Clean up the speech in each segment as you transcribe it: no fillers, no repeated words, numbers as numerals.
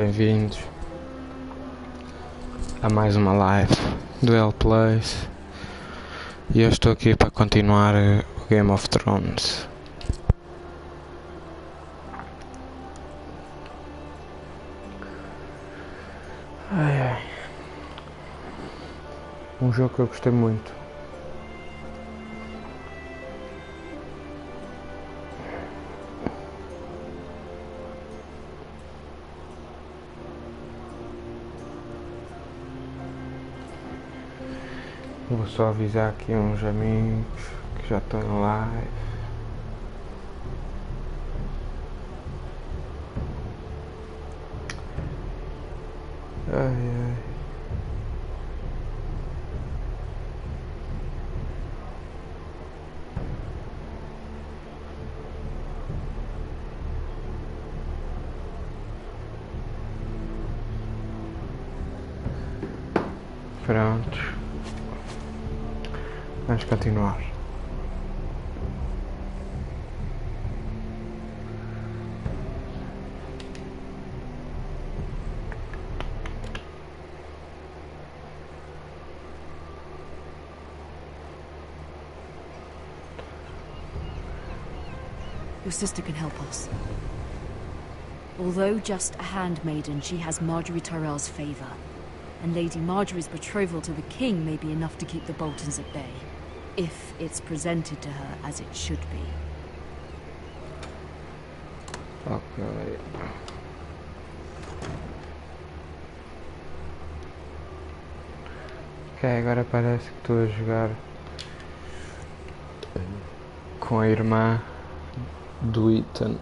Bem-vindos a mais uma live do L Plays e eu estou aqui para continuar o Game of Thrones. Um jogo que eu gostei muito. Vou só avisar aqui uns amigos que já estão em live. Ai. Pronto. Vamos continuar. Your sister can help us. Although just a handmaiden, she has Marjorie Tyrell's favor. And Lady Marjorie's betrothal to the king may be enough to keep the Boltons at bay, if it's presented to her as it should be. Ok. Ok, agora parece que estou a jogar com a irmã do Ethan.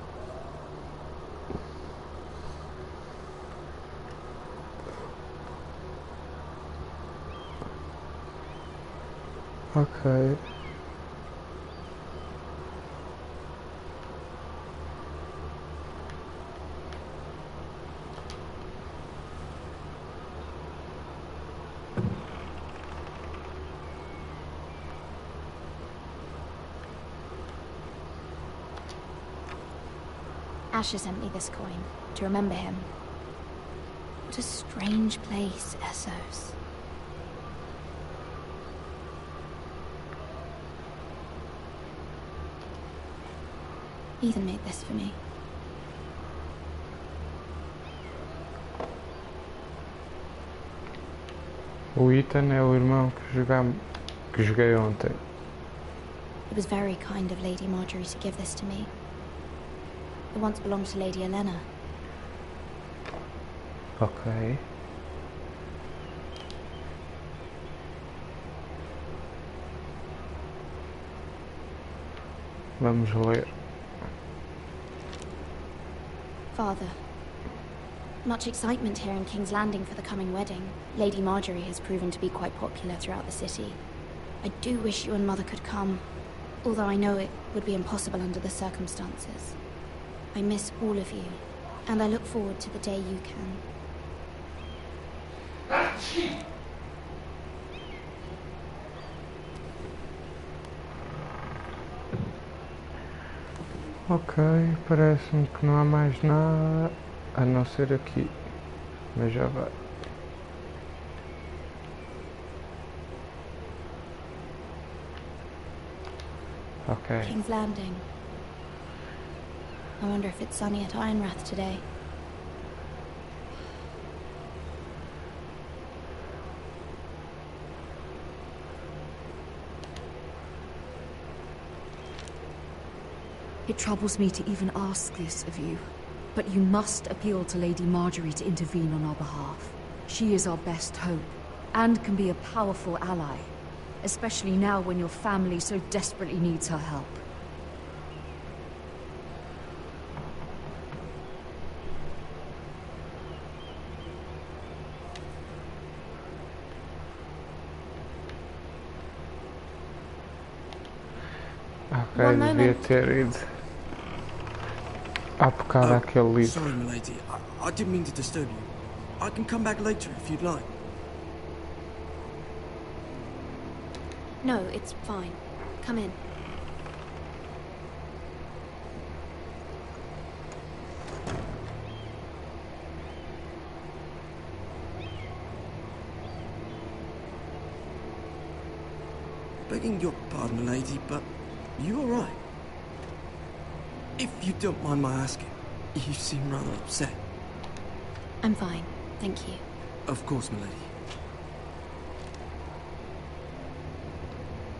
Ok. Asher sent me this coin to remember him. What a strange place, Essos. Ethan made this for me. O Ethan é o irmão que joguei ontem. It was very kind of Lady Marjorie to give this to me. It once belonged to Lady Elena. Ok. Vamos ler. Father, much excitement here in King's Landing for the coming wedding. Lady Marjorie has proven to be quite popular throughout the city. I do wish you and Mother could come, although I know it would be impossible under the circumstances. I miss all of you, and I look forward to the day you can. Ok, parece-me que não há mais nada a não ser aqui, mas já vai. Ok. King's Landing. I wonder if it's sunny at Ironrath today. It troubles me to even ask this of you, but you must appeal to Lady Marjorie to intervene on our behalf. She is our best hope, and can be a powerful ally, especially now when your family so desperately needs her help. Ok, devia ter ido há bocado àquele livro. Sorry, milady. I didn't mean to disturb you. I can come back later if you'd like. No, it's fine. Come in. Begging your pardon, lady, but you alright? If you don't mind my asking, you seem rather upset. I'm fine, thank you. Of course, my lady.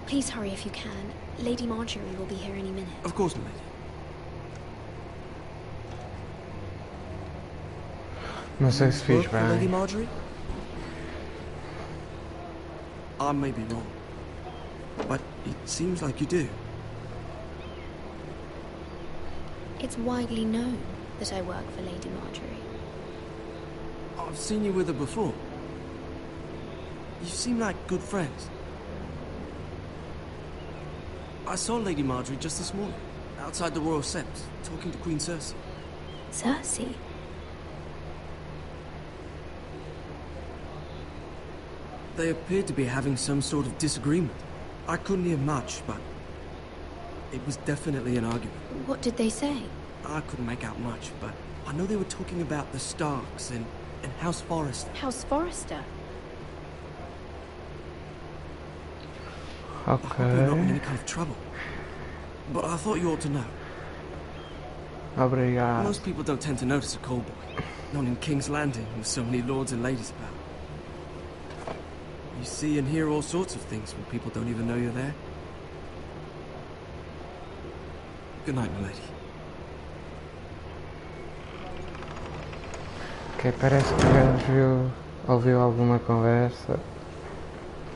Please hurry if you can. Lady Marjorie will be here any minute. Of course, my lady. Não sei se fiz Work for Lady bem. Marjorie? I may be wrong, but it seems like you do. It's widely known that I work for Lady Marjorie. I've seen you with her before. You seem like good friends. I saw Lady Marjorie just this morning, outside the Royal Sept, talking to Queen Cersei. Cersei? They appeared to be having some sort of disagreement. I couldn't hear much, but it was definitely an argument. What did they say? I couldn't make out much, but I know they were talking about the Starks and House Forrester. House Forrester? I hope you're not in Ok. any kind of trouble. But I thought you ought to know. Obrigado. Most people don't tend to notice a call boy. Not in King's Landing with so many lords and ladies about. You see and hear all sorts of things when people don't even know you're there. Good night, my lady. Ok, parece que o gajo ouviu alguma conversa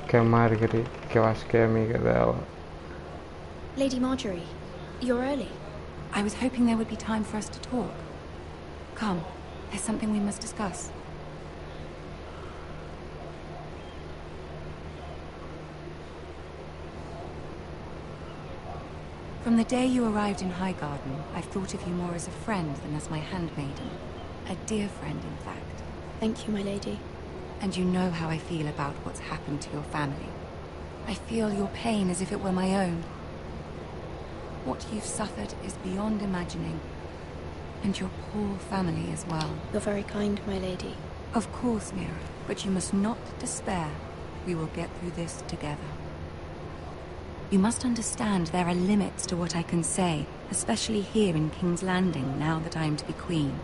que a Margaret, que eu acho que é amiga dela. Lady Marjorie, you're early. I was hoping there would be time for us to talk. Come, there's something we must discuss. From the day you arrived in Highgarden, I've thought of you more as a friend than as my handmaiden. A dear friend, in fact. Thank you, my lady. And you know how I feel about what's happened to your family. I feel your pain as if it were my own. What you've suffered is beyond imagining. And your poor family as well. You're very kind, my lady. Of course, Mira, but you must not despair. We will get through this together. You must understand there are limits to what I can say, especially here in King's Landing, now that I am to be queen.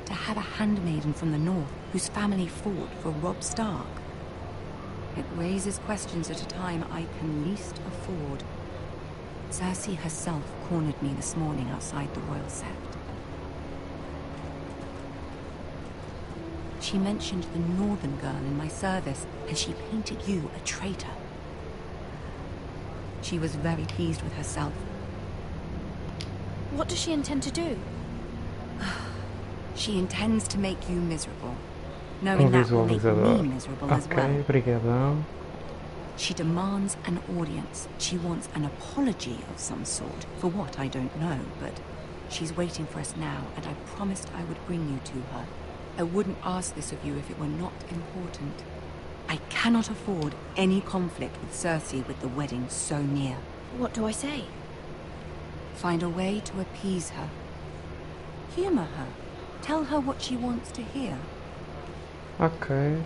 To have a handmaiden from the north whose family fought for Robb Stark. It raises questions at a time I can least afford. Cersei herself cornered me this morning outside the Royal Sept. She mentioned the northern girl in my service, and she painted you a traitor. She was very pleased with herself. What does she intend to do? She intends to make you miserable, knowing that will make visualizador. me miserable as Ok, well. brigadão. She demands an audience. She wants an apology of some sort, for what I don't know, but she's waiting for us now, and I promised I would bring you to her. I wouldn't ask this of you if it were not important. I cannot afford any conflict with Cersei with the wedding so near. What do I say? Find a way to appease her. Humor her. Tell her what she wants to hear. Ok.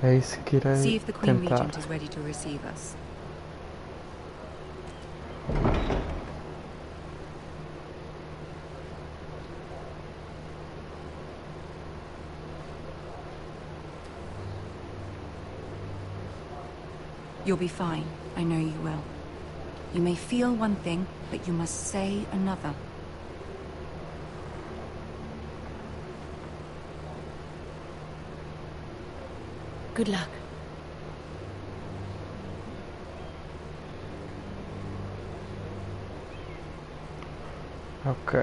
É isso que irei See if the Queen tentar. Regent is ready to receive us. You'll be fine. I know you will. You may feel one thing, but you must say another. Good luck. Ok.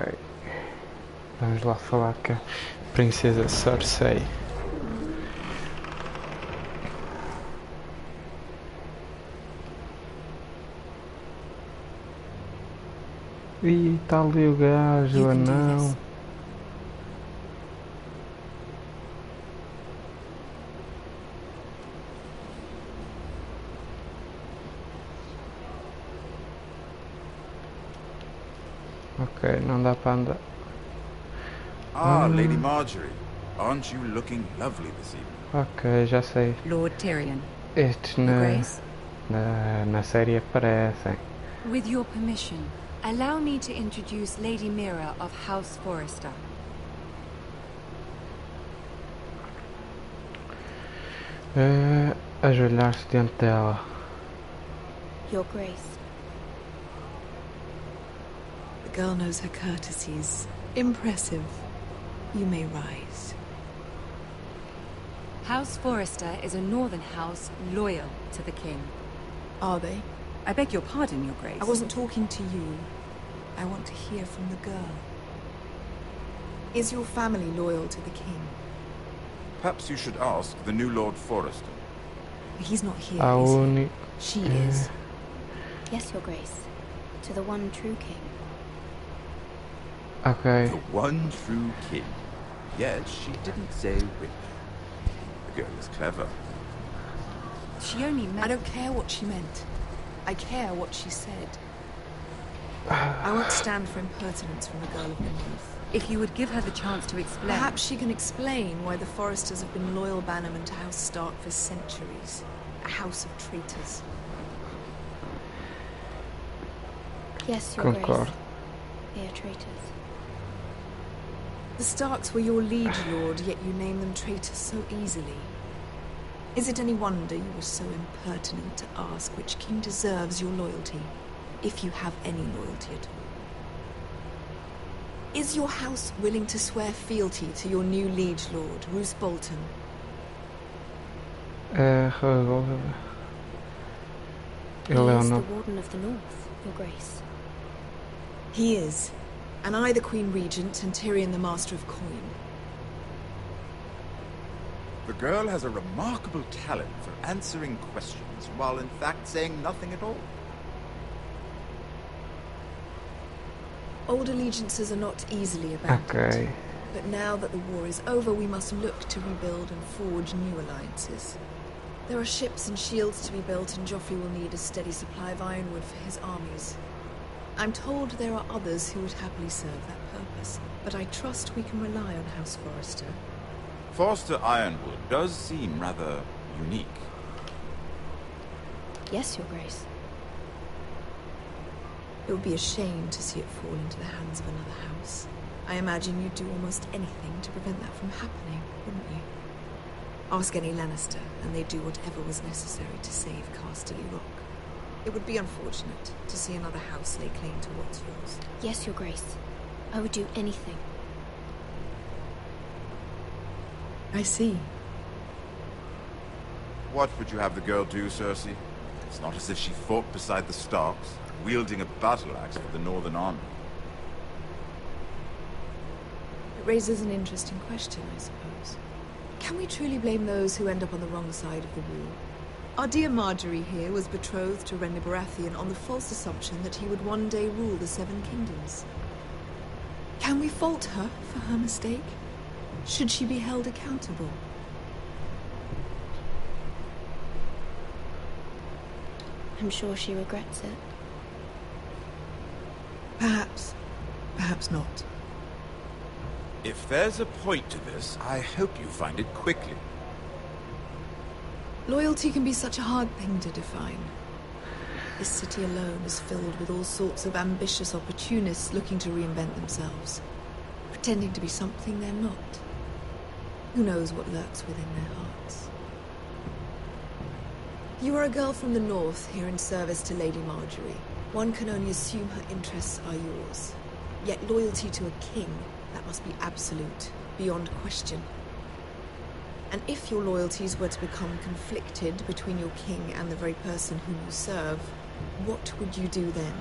Vamos lá falar com a Princesa Cersei. Ih, tá ali o gajo, You can do anão. this. Ok, não dá para andar. Ah, Lady Marjorie. Aren't you looking lovely this evening? Ok, já sei. Lord Tyrion. Estes Your na, Grace? Na série aparecem. With your permission, allow me to introduce Lady Mira of House Forrester. Ajoelhar-se diante dela. Your Grace. The girl knows her courtesies. Impressive. You may rise. House Forrester is a northern house loyal to the king. Are they? I beg your pardon, Your Grace. I wasn't talking to you. I want to hear from the girl. Is your family loyal to the king? Perhaps you should ask the new Lord Forrester. He's not here, A is he? única. She is. Yes, Your Grace. To the one true king. Ok. The one true king. Yes, she didn't say which. The girl is clever. She only I meant... don't care what she meant. I care what she said. I won't stand for impertinence from the girl of the North. If you would give her the chance to explain... Perhaps she can explain why the Forresters have been loyal bannermen to House Stark for centuries. A house of traitors. Yes, Your Concordo. Grace. They are traitors. The Starks were your liege lord, yet you name them traitors so easily. Is it any wonder you were so impertinent to ask which king deserves your loyalty, if you have any loyalty at all? Is your house willing to swear fealty to your new liege lord, Roose Bolton? He Ele é o is the nome. Warden of the North, Your Grace. He is. And I the Queen Regent, and Tyrion the Master of Coin. The girl has a remarkable talent for answering questions, while in fact saying nothing at all. Old allegiances are not easily abandoned. Ok. But now that the war is over, we must look to rebuild and forge new alliances. There are ships and shields to be built, and Joffrey will need a steady supply of ironwood for his armies. I'm told there are others who would happily serve that purpose, but I trust we can rely on House Forrester. Forster Ironwood does seem rather unique. Yes, Your Grace. It would be a shame to see it fall into the hands of another house. I imagine you'd do almost anything to prevent that from happening, wouldn't you? Ask any Lannister, and they'd do whatever was necessary to save Casterly Rock. It would be unfortunate to see another house lay claim to what's yours. Yes, Your Grace. I would do anything. I see. What would you have the girl do, Cersei? It's not as if she fought beside the Starks, wielding a battle axe for the Northern Army. It raises an interesting question, I suppose. Can we truly blame those who end up on the wrong side of the war? Our dear Marjorie here was betrothed to Renly Baratheon on the false assumption that he would one day rule the Seven Kingdoms. Can we fault her for her mistake? Should she be held accountable? I'm sure she regrets it. Perhaps. Perhaps not. If there's a point to this, I hope you find it quickly. Loyalty can be such a hard thing to define. This city alone is filled with all sorts of ambitious opportunists looking to reinvent themselves, pretending to be something they're not. Who knows what lurks within their hearts? You are a girl from the north, here in service to Lady Marjorie. One can only assume her interests are yours. Yet loyalty to a king, that must be absolute, beyond question. And if your loyalties were to become conflicted between your king and the very person whom you serve, what would you do then?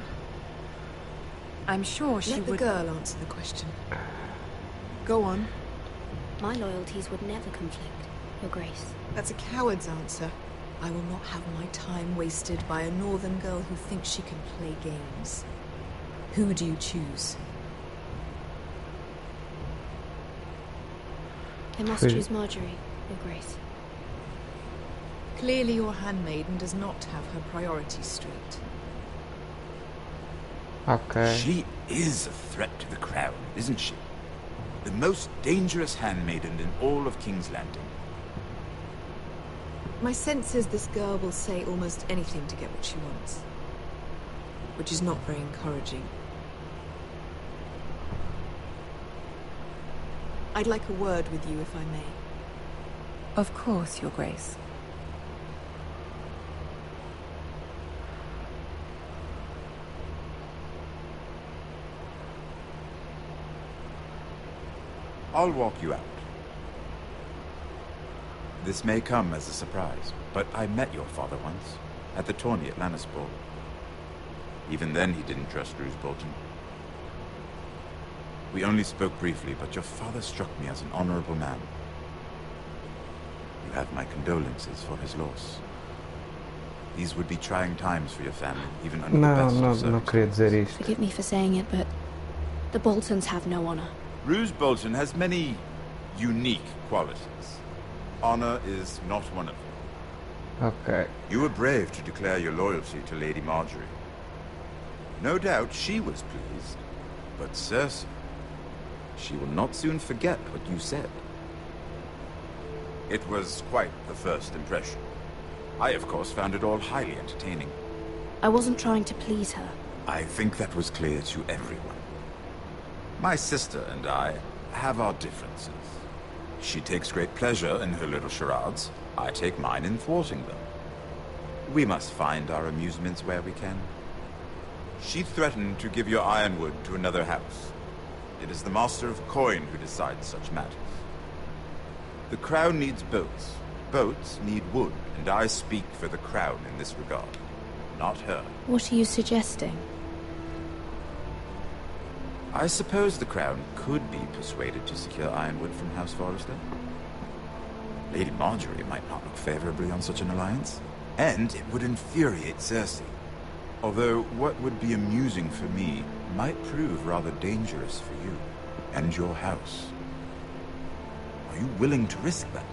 I'm sure she Let the would... girl answer the question. Go on. My loyalties would never conflict, Your Grace. That's a coward's answer. I will not have my time wasted by a northern girl who thinks she can play games. Who do you choose? I must choose Marjorie, Your Grace. Clearly your handmaiden does not have her priorities straight. Ok. She is a threat to the crown, isn't she? The most dangerous handmaiden in all of King's Landing. My sense is this girl will say almost anything to get what she wants. Which is not very encouraging. I'd like a word with you, if I may. Of course, Your Grace. I'll walk you out. This may come as a surprise, but I met your father once, at the tourney at Lannisport. Even then he didn't trust Roose Bolton. We only spoke briefly, but your father struck me as an honorable man. You have my condolences for his loss. These would be trying times for your family, even under the best of circumstances. Não queria dizer isto. Forgive me for saying it, but the Boltons have no honor. Roose Bolton has many unique qualities. Honor is not one of them. Ok. You were brave to declare your loyalty to Lady Marjorie. No doubt she was pleased, but Cersei, she will not soon forget what you said. It was quite the first impression. I, of course, found it all highly entertaining. I wasn't trying to please her. I think that was clear to everyone. My sister and I have our differences. She takes great pleasure in her little charades. I take mine in thwarting them. We must find our amusements where we can. She threatened to give your ironwood to another house. It is the Master of Coin who decides such matters. The Crown needs boats. Boats need wood, and I speak for the Crown in this regard, not her. What are you suggesting? I suppose the Crown could be persuaded to secure ironwood from House Forrester. Lady Marjorie might not look favorably on such an alliance, and it would infuriate Cersei. Although what would be amusing for me might prove rather dangerous for you and your house. Are you willing to risk that?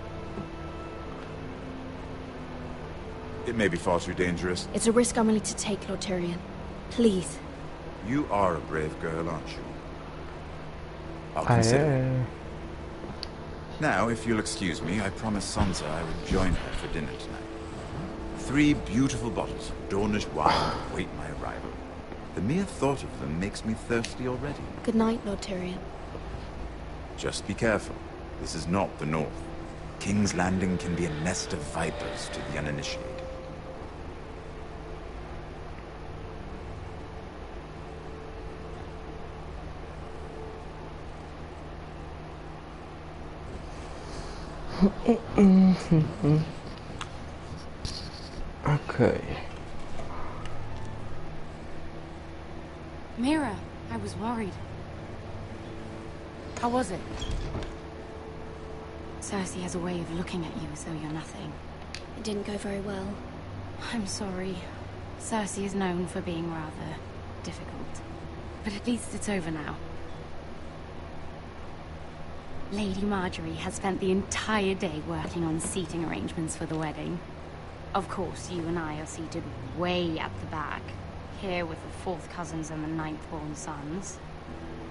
It may be far too dangerous. It's a risk I'm willing to take, Lord Tyrion. Please. You are a brave girl, aren't you? I'll consider. Now, if you'll excuse me, I promised Sansa I would join her for dinner tonight. 3 beautiful bottles of Dornish wine await my arrival. The mere thought of them makes me thirsty already. Good night, Lord Tyrion. Just be careful. This is not the North. King's Landing can be a nest of vipers to the uninitiated. Ok. Mira, I was worried. How was it? Cersei has a way of looking at you as though you're nothing. It didn't go very well. I'm sorry. Cersei is known for being rather difficult. But at least it's over now. Lady Marjorie has spent the entire day working on seating arrangements for the wedding. Of course, you and I are seated way at the back, here with the 4th cousins and the 9th-born sons.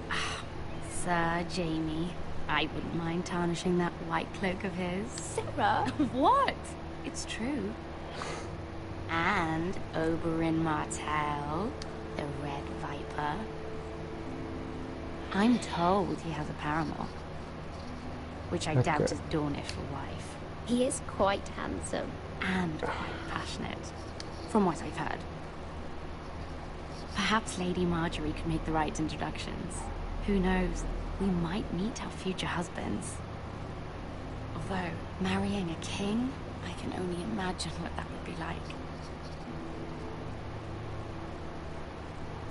Ah, Sir Jaime, I wouldn't mind tarnishing that white cloak of his. Sarah! What? It's true. And Oberyn Martell, the Red Viper. I'm told he has a paramour, which I doubt is Dornish for wife. He is quite handsome. And quite passionate, from what I've heard. Perhaps Lady Marjorie could make the right introductions. Who knows, we might meet our future husbands. Although, marrying a king, I can only imagine what that would be like.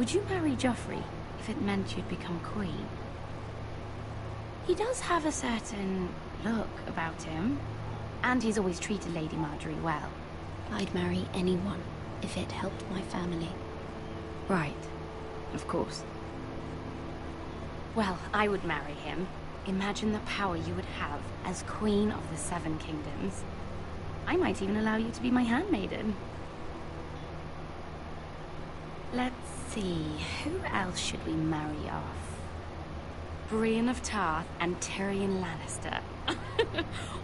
Would you marry Joffrey if it meant you'd become queen? He does have a certain look about him. And he's always treated Lady Marjorie well. I'd marry anyone if it helped my family. Right. Of course. Well, I would marry him. Imagine the power you would have as Queen of the 7 Kingdoms. I might even allow you to be my handmaiden. Let's see, who else should we marry off? Brienne of Tarth and Tyrion Lannister.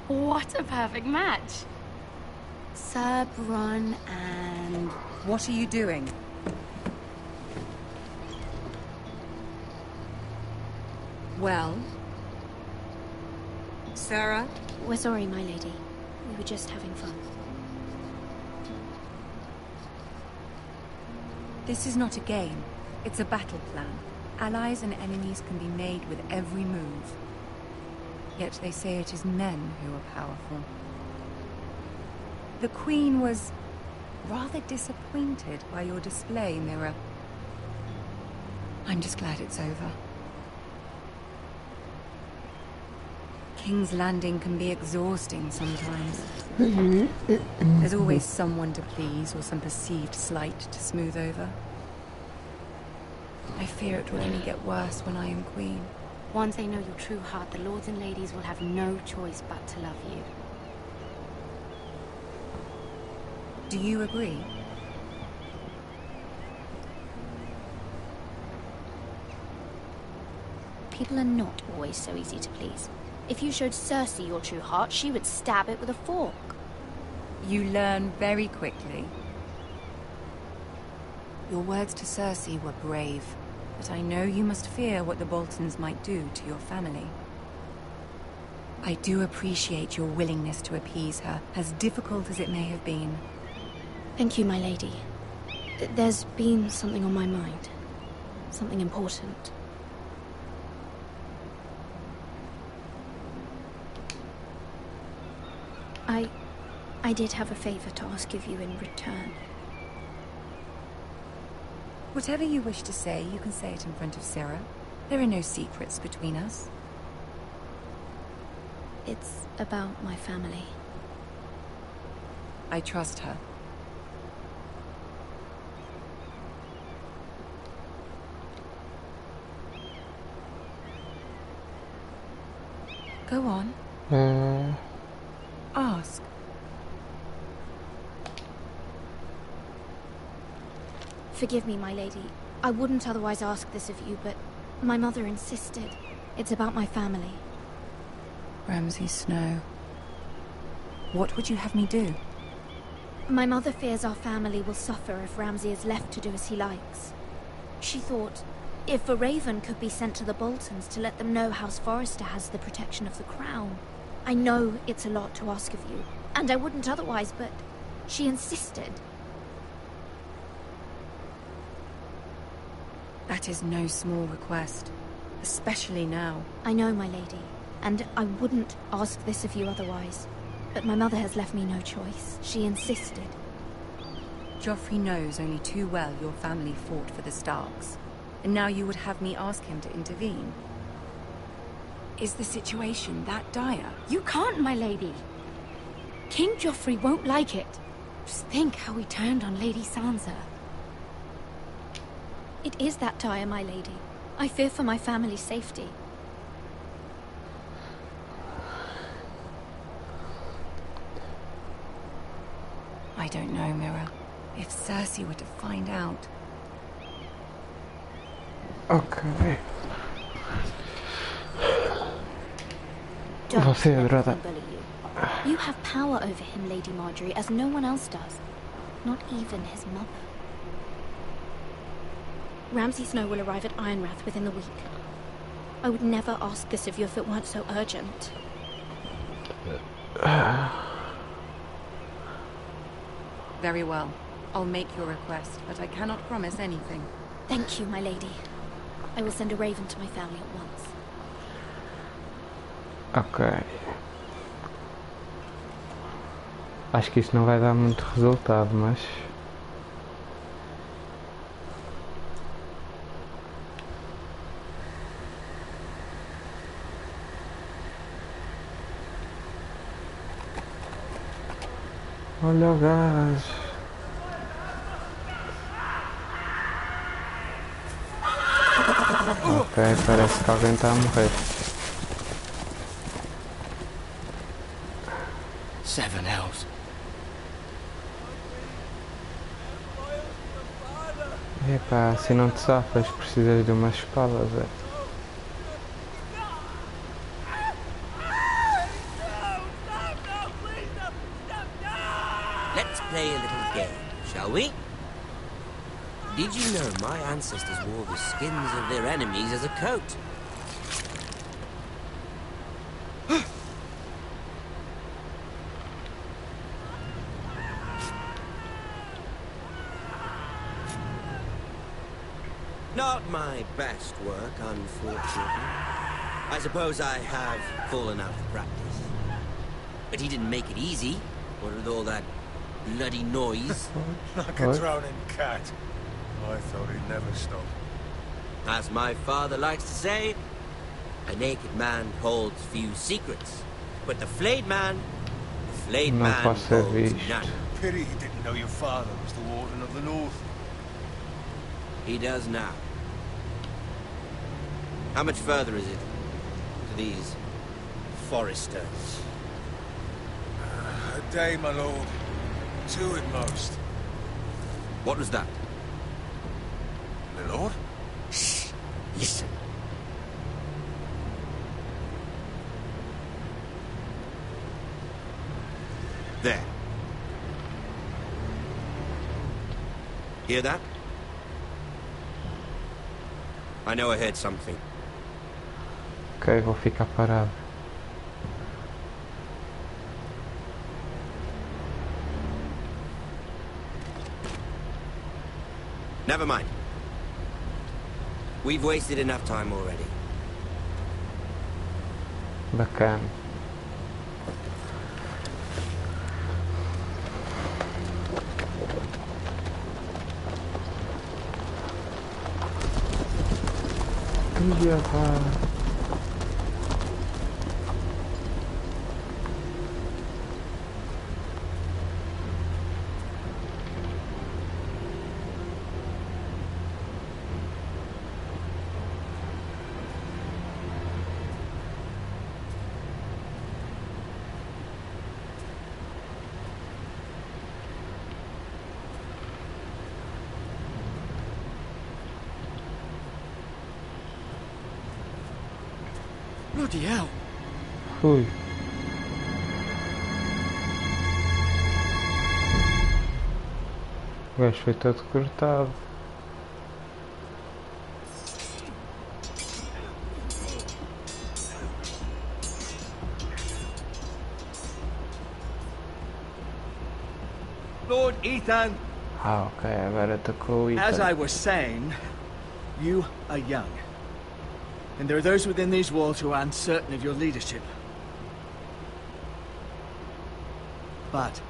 What a perfect match! Sir Bronn and... What are you doing? Well? Sarah? We're sorry, my lady. We were just having fun. This is not a game. It's a battle plan. Allies and enemies can be made with every move. Yet they say it is men who are powerful. The Queen was rather disappointed by your display, Mira. I'm just glad it's over. King's Landing can be exhausting sometimes. There's always someone to please or some perceived slight to smooth over. I fear it will only get worse when I am queen. Once they know your true heart, the lords and ladies will have no choice but to love you. Do you agree? People are not always so easy to please. If you showed Cersei your true heart, she would stab it with a fork. You learn very quickly. Your words to Cersei were brave, but I know you must fear what the Boltons might do to your family. I do appreciate your willingness to appease her, as difficult as it may have been. Thank you, my lady. There's been something on my mind. Something important. I did have a favor to ask of you in return. Whatever you wish to say, you can say it in front of Sarah. There are no secrets between us. It's about my family. I trust her. Go on. Ask. Forgive me, my lady. I wouldn't otherwise ask this of you, but my mother insisted. It's about my family. Ramsay Snow. What would you have me do? My mother fears our family will suffer if Ramsay is left to do as he likes. She thought, if a raven could be sent to the Boltons to let them know House Forrester has the protection of the crown. I know it's a lot to ask of you, and I wouldn't otherwise, but she insisted. That is no small request, especially now. I know, my lady, and I wouldn't ask this of you otherwise. But my mother has left me no choice. She insisted. Joffrey knows only too well your family fought for the Starks, and now you would have me ask him to intervene. Is the situation that dire? You can't, my lady. King Joffrey won't like it. Just think how he turned on Lady Sansa. It is that dire, my lady. I fear for my family's safety. I don't know, Mira. If Cersei were to find out... Ok. Don't Você é let droga. him bully you. You have power over him, Lady Marjorie, as no one else does. Not even his mother. Ramsay Snow will arrive at Ironrath within the week. I would never ask this of you if it weren't so urgent. Very well. I'll make your request, but I cannot promise anything. Thank you, my lady. I will send a raven to my family at once. Ok. Acho que isso não vai dar muito resultado, mas... Olha o gás. Ok, parece que alguém está a morrer. Seven hells. Epá, se não te safas, precisas de umas espadas, é. Let's play a little game, shall we? Did you know my ancestors wore the skins of their enemies as a coat? Not my best work, unfortunately. I suppose I have fallen out of practice. But he didn't make it easy, what with all that bloody noise. Like a drowning cat. I thought he'd never stop. As my father likes to say, a naked man holds few secrets. But the flayed man holds none. Pity he didn't know your father was the Warden of the North. He does now. How much further is it to these foresters? A day, my lord. 2 at most. What was that? My lord? Shh! Listen. There. Hear that? I know I heard something. Ok, vou ficar parado. Never mind. We've wasted enough time already. Bacana. Bloody hell. Fui. O gajo foi todo cortado. Lord Ethan. Ah, ok, agora tocou o Ethan. As I was saying, you are young. And there are those within these walls who are uncertain of your leadership. But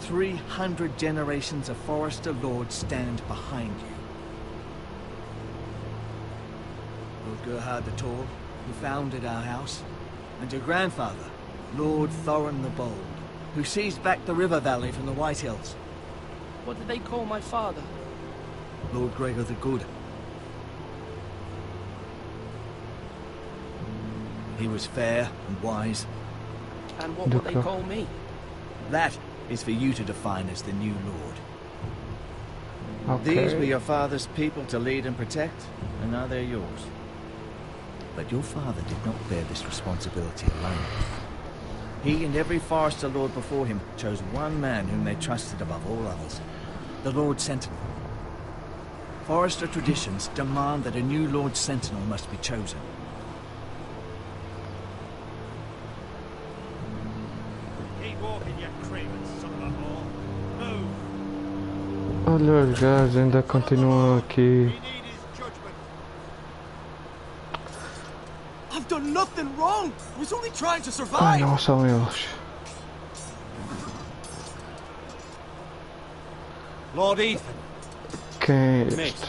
300 generations of Forester Lords stand behind you. Lord Gerhard the Tall, who founded our house, and your grandfather, Lord Thorin the Bold, who seized back the river valley from the White Hills. What did they call my father? Lord Gregor the Good. He was fair and wise. And what will they call me? That is for you to define as the new lord. Okay. These were your father's people to lead and protect, and now they're yours. But your father did not bear this responsibility alone. He and every Forester Lord before him chose one man whom they trusted above all others, the Lord Sentinel. Forester traditions demand that a new Lord Sentinel must be chosen. Olha, os gajos ainda continuam aqui. I've done nothing wrong. I was only trying to Ai, survive. não são eles. Lord Ethan. Quem é este?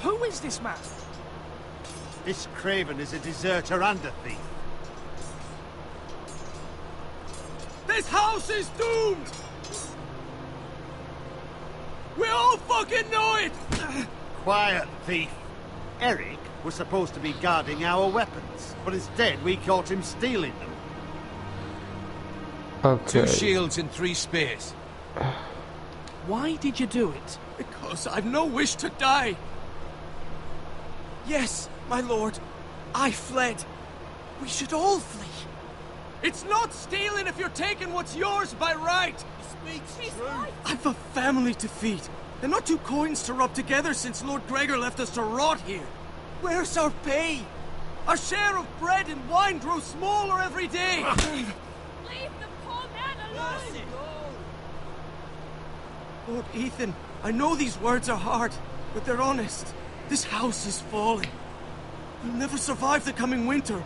Who is this man? This craven is a deserter and a thief. This house is doomed. We all fucking know it. Quiet, thief. Eric was supposed to be guarding our weapons, but instead we caught him stealing them. Okay. 2 shields and 3 spears. Why did you do it? Because I've no wish to die. Yes, my lord. I fled. We should all flee. It's not stealing if you're taking what's yours by right! I've a family to feed, and not two coins to rub together since Lord Gregor left us to rot here. Where's our pay? Our share of bread and wine grows smaller every day! Leave the poor man alone! Lord Ethan, I know these words are hard, but they're honest. This house is falling. We'll never survive the coming winter.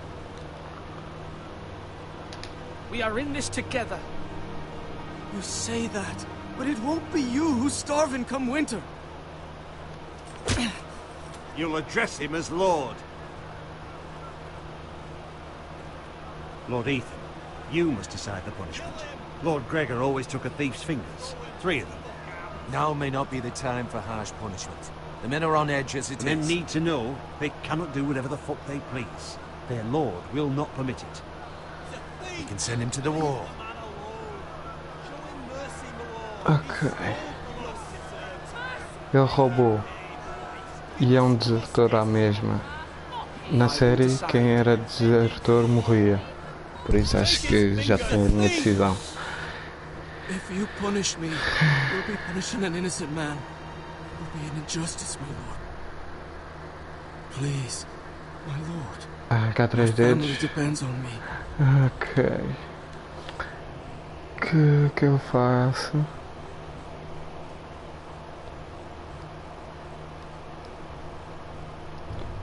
We are in this together. You say that, but it won't be you who's starving come winter. You'll address him as Lord. Lord Ethan, you must decide the punishment. Lord Gregor always took a thief's fingers. 3 of them. Now may not be the time for harsh punishment. The men are on edge as it is. Men need to know they cannot do whatever the fuck they please. Their lord will not permit it. We can send him to the wall. Ok. Ele roubou. E é um desertor à mesma. Na série, quem era desertor morria. Por isso acho que já tenho a minha decisão. If you punish me, you'll be punishing an innocent man. It will be an injustice, my lord. Please, my lord. Ah, cá 3 My family dedos. depends on me. Ok. Que eu faço?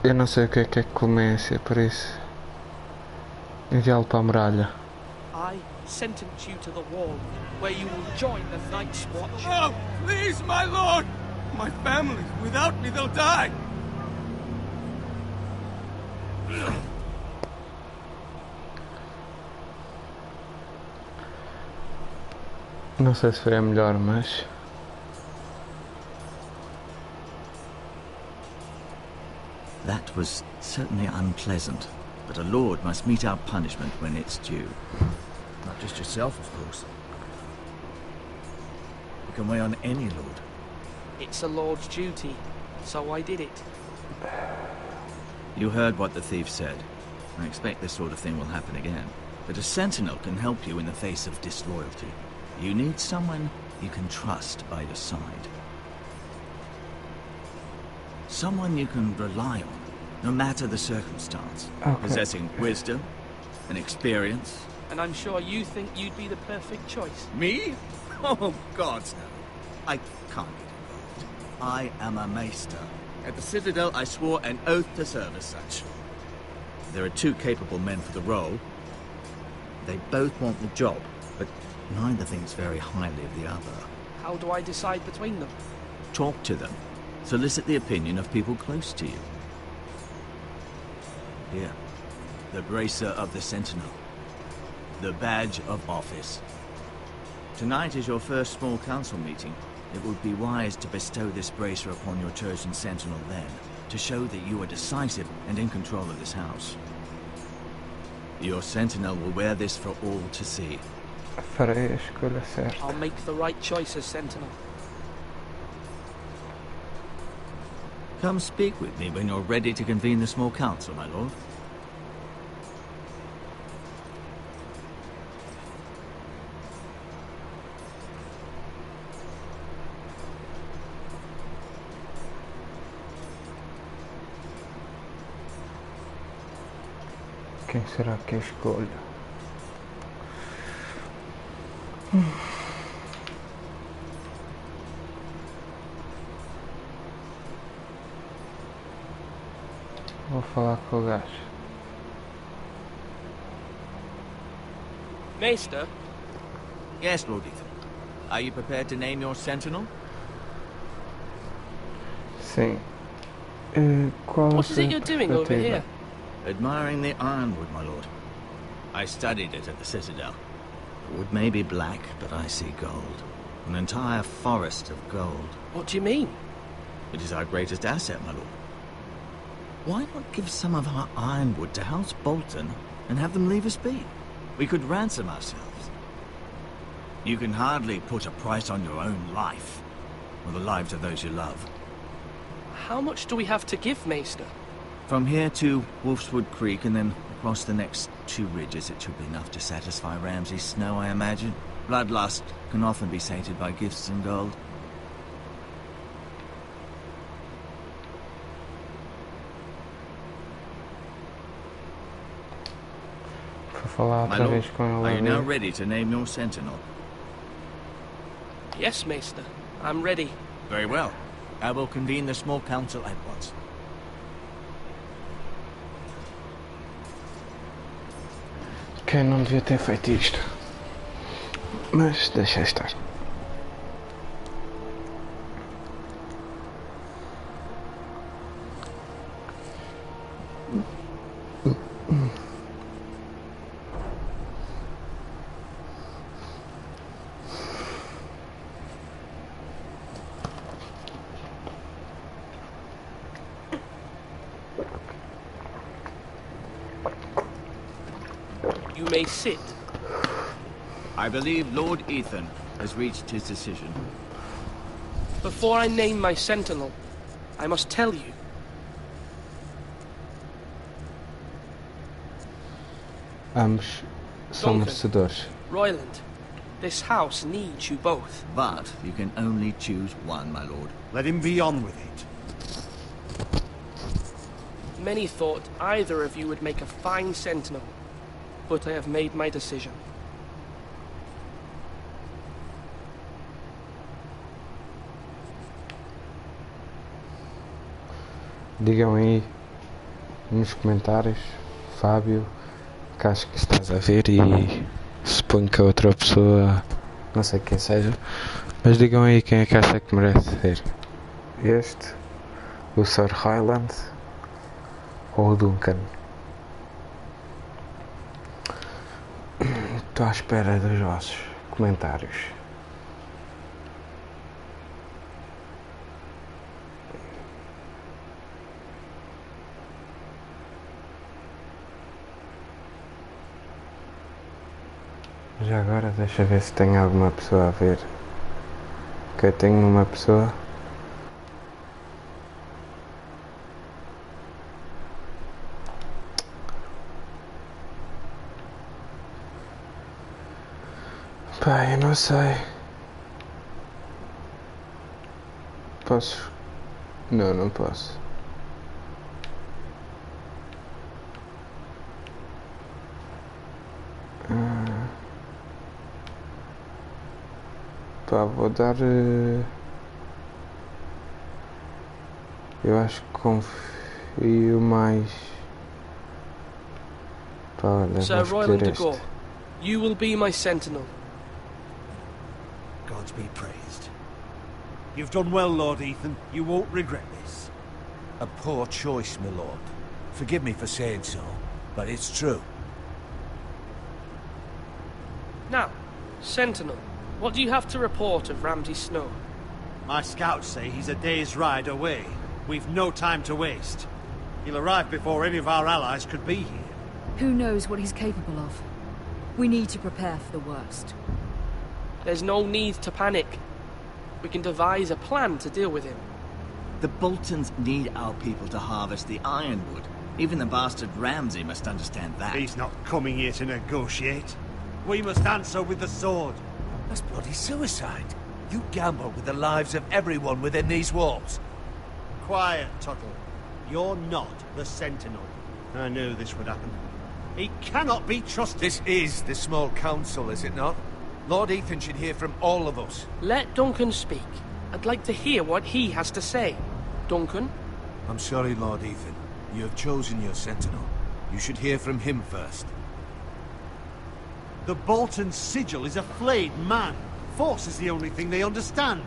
Eu não sei o que é clemência, por isso enviá-lo para a muralha. I sentence you to the wall, where you will join the Night's Watch. Oh, please, my lord! My family, without me, they'll die! Não sei se foi a melhor, mas... That was certainly unpleasant, but a lord must mete out punishment when it's due. Not just yourself, of course. You can weigh on any lord. It's a lord's duty, so I did it. You heard what the thief said. I expect this sort of thing will happen again. But a sentinel can help you in the face of disloyalty. You need someone you can trust by your side. Someone you can rely on, no matter the circumstance. Okay. Possessing wisdom and experience. And I'm sure you think you'd be the perfect choice. Me? Oh, gods no. I can't get involved. I am a maester. At the Citadel, I swore an oath to serve as such. There are 2 capable men for the role. They both want the job, but neither thinks very highly of the other. How do I decide between them? Talk to them. Solicit the opinion of people close to you. Here, the bracer of the Sentinel. The badge of office. Tonight is your first small council meeting. It would be wise to bestow this bracer upon your chosen Sentinel then, to show that you are decisive and in control of this house. Your Sentinel will wear this for all to see. Farei a escolha certa. I'll make the right choice as Sentinel. Come speak with me when you're ready to convene the small council, my lord. Quem será que eu escolho? Vou falar com o gajo. Neste? Yes, Lord Ethan. Are you prepared to name your sentinel? Sim. Qual What is it you're doing over here? Admiring the ironwood, my lord. I studied it at the Citadel. The wood may be black, but I see gold. An entire forest of gold. What do you mean? It is our greatest asset, my lord. Why not give some of our ironwood to House Bolton and have them leave us be? We could ransom ourselves. You can hardly put a price on your own life, or the lives of those you love. How much do we have to give, Maester? From here to Wolfswood Creek and then across the next 2 ridges, it should be enough to satisfy Ramsay Snow, I imagine. Bloodlust can often be sated by gifts and gold. My lord, are you now ready to name your sentinel? Yes, Maester. I'm ready. Very well. I will convene the small council at once. Quem não devia ter feito isto, mas deixa estar. You may sit. I believe Lord Ethan has reached his decision. Before I name my sentinel, I must tell you. Ambos são merecedores. Royland, this house needs you both. But you can only choose one, my lord. Let him be on with it. Many thought either of you would make a fine sentinel, but I have made my decision. Digam aí nos comentários, Fábio, que acho que estás a ver, e suponho que a outra pessoa, não sei quem seja, mas digam aí quem é que acha que merece ver. Este, o Sir Highland ou o Duncan. Estou à espera dos vossos comentários. Já agora deixa ver se tem alguma pessoa a ver. Ok, tenho uma pessoa. Pá, eu não sei. Posso? Não, não posso. Pá, vou dar... Eu acho que confio mais... Pá, olha, Sir vou Royland escolher de Gore, este. you will be my sentinel. Gods be praised. You've done well, Lord Ethan. You won't regret this. A poor choice, my lord. Forgive me for saying so, but it's true. Now, sentinel, what do you have to report of Ramsay Snow? My scouts say he's a day's ride away. We've no time to waste. He'll arrive before any of our allies could be here. Who knows what he's capable of? We need to prepare for the worst. There's no need to panic. We can devise a plan to deal with him. The Boltons need our people to harvest the ironwood. Even the bastard Ramsay must understand that. He's not coming here to negotiate. We must answer with the sword. That's bloody suicide. You gamble with the lives of everyone within these walls. Quiet, Tuttle. You're not the Sentinel. I knew this would happen. He cannot be trusted. This is the small council, is it not? Lord Ethan should hear from all of us. Let Duncan speak. I'd like to hear what he has to say. Duncan? I'm sorry, Lord Ethan. You have chosen your sentinel. You should hear from him first. The Bolton sigil is a flayed man. Force is the only thing they understand.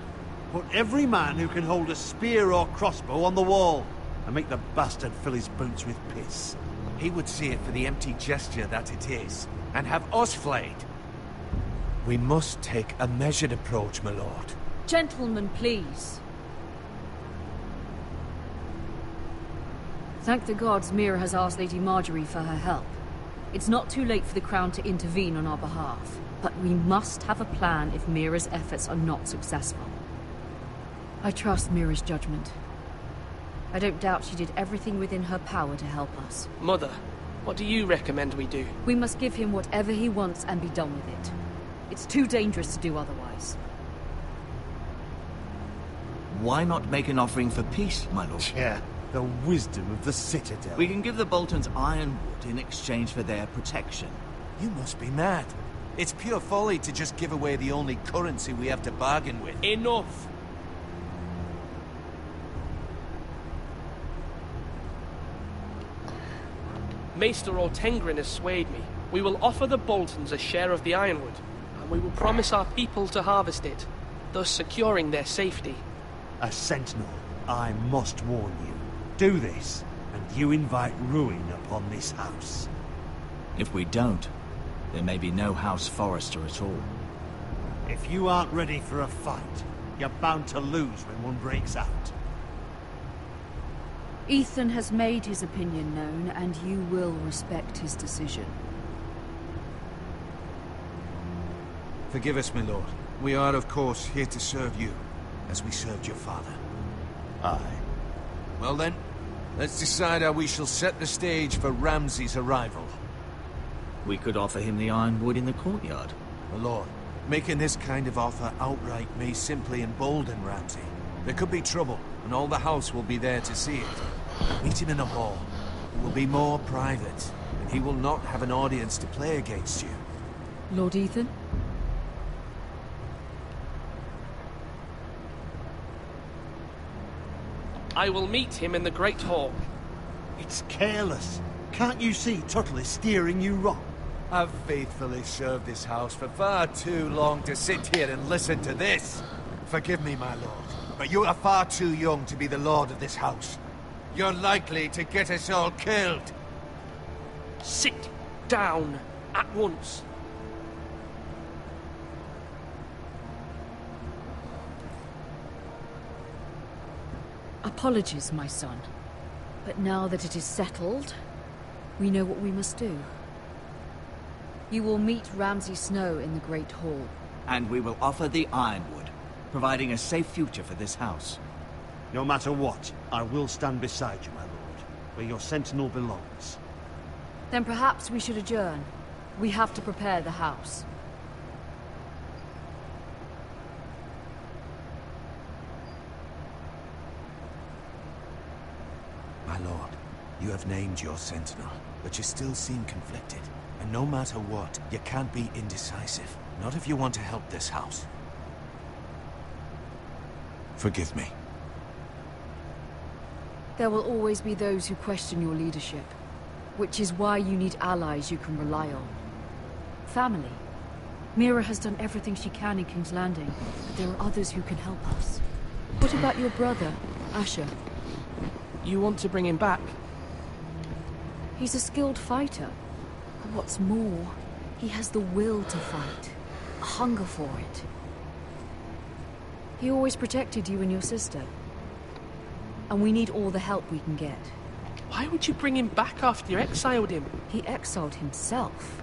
Put every man who can hold a spear or crossbow on the wall, and make the bastard fill his boots with piss. He would see it for the empty gesture that it is, and have us flayed. We must take a measured approach, my lord. Gentlemen, please. Thank the gods Mira has asked Lady Marjorie for her help. It's not too late for the Crown to intervene on our behalf, but we must have a plan if Mira's efforts are not successful. I trust Mira's judgment. I don't doubt she did everything within her power to help us. Mother, What do you recommend we do? We must give him whatever he wants and be done with it. It's too dangerous to do otherwise. Why not make an offering for peace, my lord? Yeah, the wisdom of the Citadel. We can give the Boltons ironwood in exchange for their protection. You must be mad. It's pure folly to just give away the only currency we have to bargain with. Enough! Maester Ortengrin has swayed me. We will offer the Boltons a share of the ironwood, and we will promise our people to harvest it, thus securing their safety. A sentinel, I must warn you. Do this, and you invite ruin upon this house. If we don't, there may be no House Forester at all. If you aren't ready for a fight, you're bound to lose when one breaks out. Ethan has made his opinion known, and you will respect his decision. Forgive us, my lord. We are, of course, here to serve you, as we served your father. Aye. Well then, let's decide how we shall set the stage for Ramsay's arrival. We could offer him the ironwood in the courtyard. My lord, making this kind of offer outright may simply embolden Ramsay. There could be trouble, and all the house will be there to see it. Meet him in a hall. It will be more private, and he will not have an audience to play against you. Lord Ethan? I will meet him in the Great Hall. It's careless. Can't you see Tuttle is steering you wrong? I've faithfully served this house for far too long to sit here and listen to this. Forgive me, my lord, but you are far too young to be the lord of this house. You're likely to get us all killed. Sit down at once. Apologies, my son. But now that it is settled, we know what we must do. You will meet Ramsay Snow in the Great Hall. And we will offer the ironwood, providing a safe future for this house. No matter what, I will stand beside you, my lord, where your sentinel belongs. Then perhaps we should adjourn. We have to prepare the house. My lord, you have named your sentinel, but you still seem conflicted. And no matter what, you can't be indecisive. Not if you want to help this house. Forgive me. There will always be those who question your leadership, which is why you need allies you can rely on. Family. Mira has done everything she can in King's Landing, but there are others who can help us. What about your brother, Asher? You want to bring him back? He's a skilled fighter. And what's more, he has the will to fight. A hunger for it. He always protected you and your sister. And we need all the help we can get. Why would you bring him back after you exiled him? He exiled himself.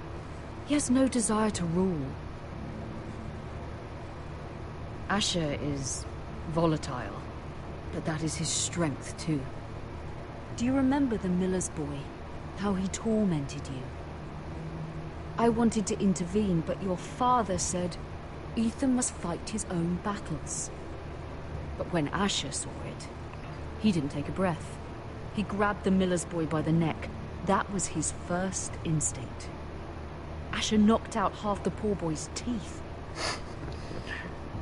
He has no desire to rule. Asher is volatile, but that is his strength too. Do you remember the miller's boy? How he tormented you? I wanted to intervene, but your father said Ethan must fight his own battles. But when Asher saw it, he didn't take a breath. He grabbed the miller's boy by the neck. That was his first instinct. Asher knocked out half the poor boy's teeth.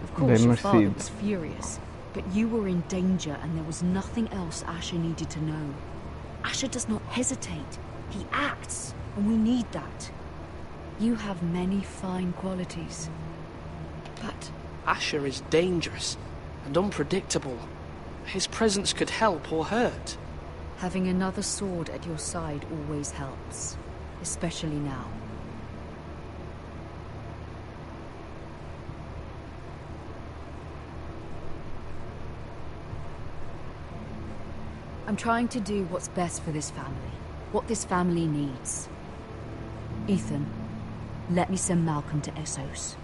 Of course, your father was furious, but you were in danger and there was nothing else Asher needed to know. Asher does not hesitate. He acts, and we need that. You have many fine qualities. But Asher is dangerous and unpredictable. His presence could help or hurt. Having another sword at your side always helps, especially now. I'm trying to do what's best for this family, what this family needs. Ethan, let me send Malcolm to Essos.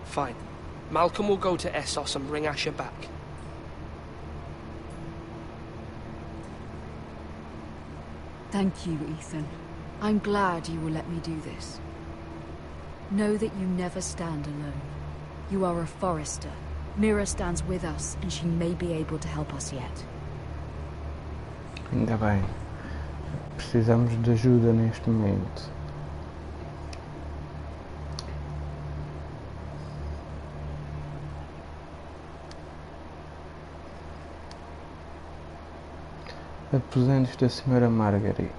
Fine. Malcolm will go to Essos and bring Asher back. Thank you, Ethan. I'm glad you will let me do this. Know that you never stand alone. You are a forester. Mira stands with us, and she may be able to help us yet. Ainda bem. Precisamos de ajuda neste momento. Aposentos da Senhora Margaret.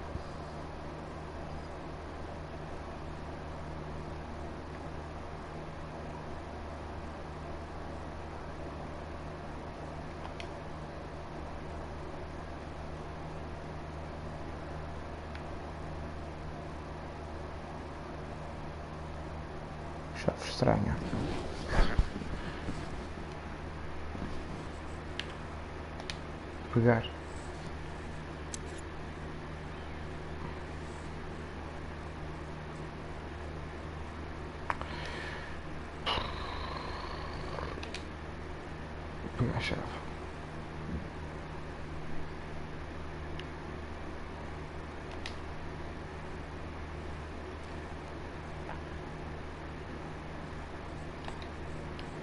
Chave estranha. Pegar. Pegar a chave.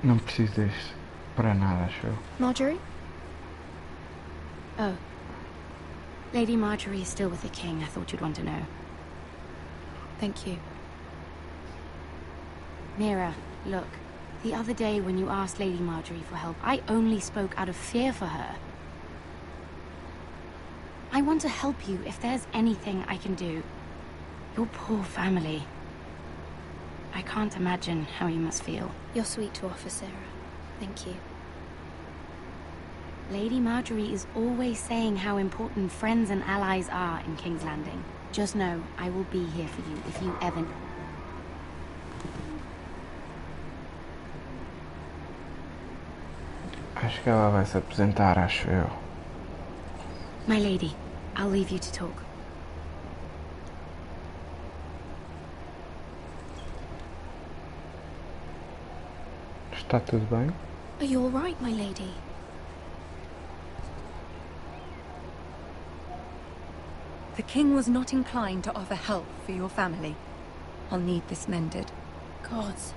Não preciso deste para nada, acho eu. Marjorie? Oh. Lady Marjorie is still with the king. I thought you'd want to know. Thank you. Mira, look. The other day when you asked Lady Marjorie for help, I only spoke out of fear for her. I want to help you if there's anything I can do. Your poor family. I can't imagine how you must feel. You're sweet to offer, Sarah. Thank you. Lady Marjorie is always saying how important friends and allies are in King's Landing. Just know, I will be here for you if you ever... Acho que ela vai se apresentar, acho eu. My lady, I'll leave you to talk. Está tudo bem? Are you all right, my lady? The king was not inclined to offer help for your family. I'll need this mended. Gods.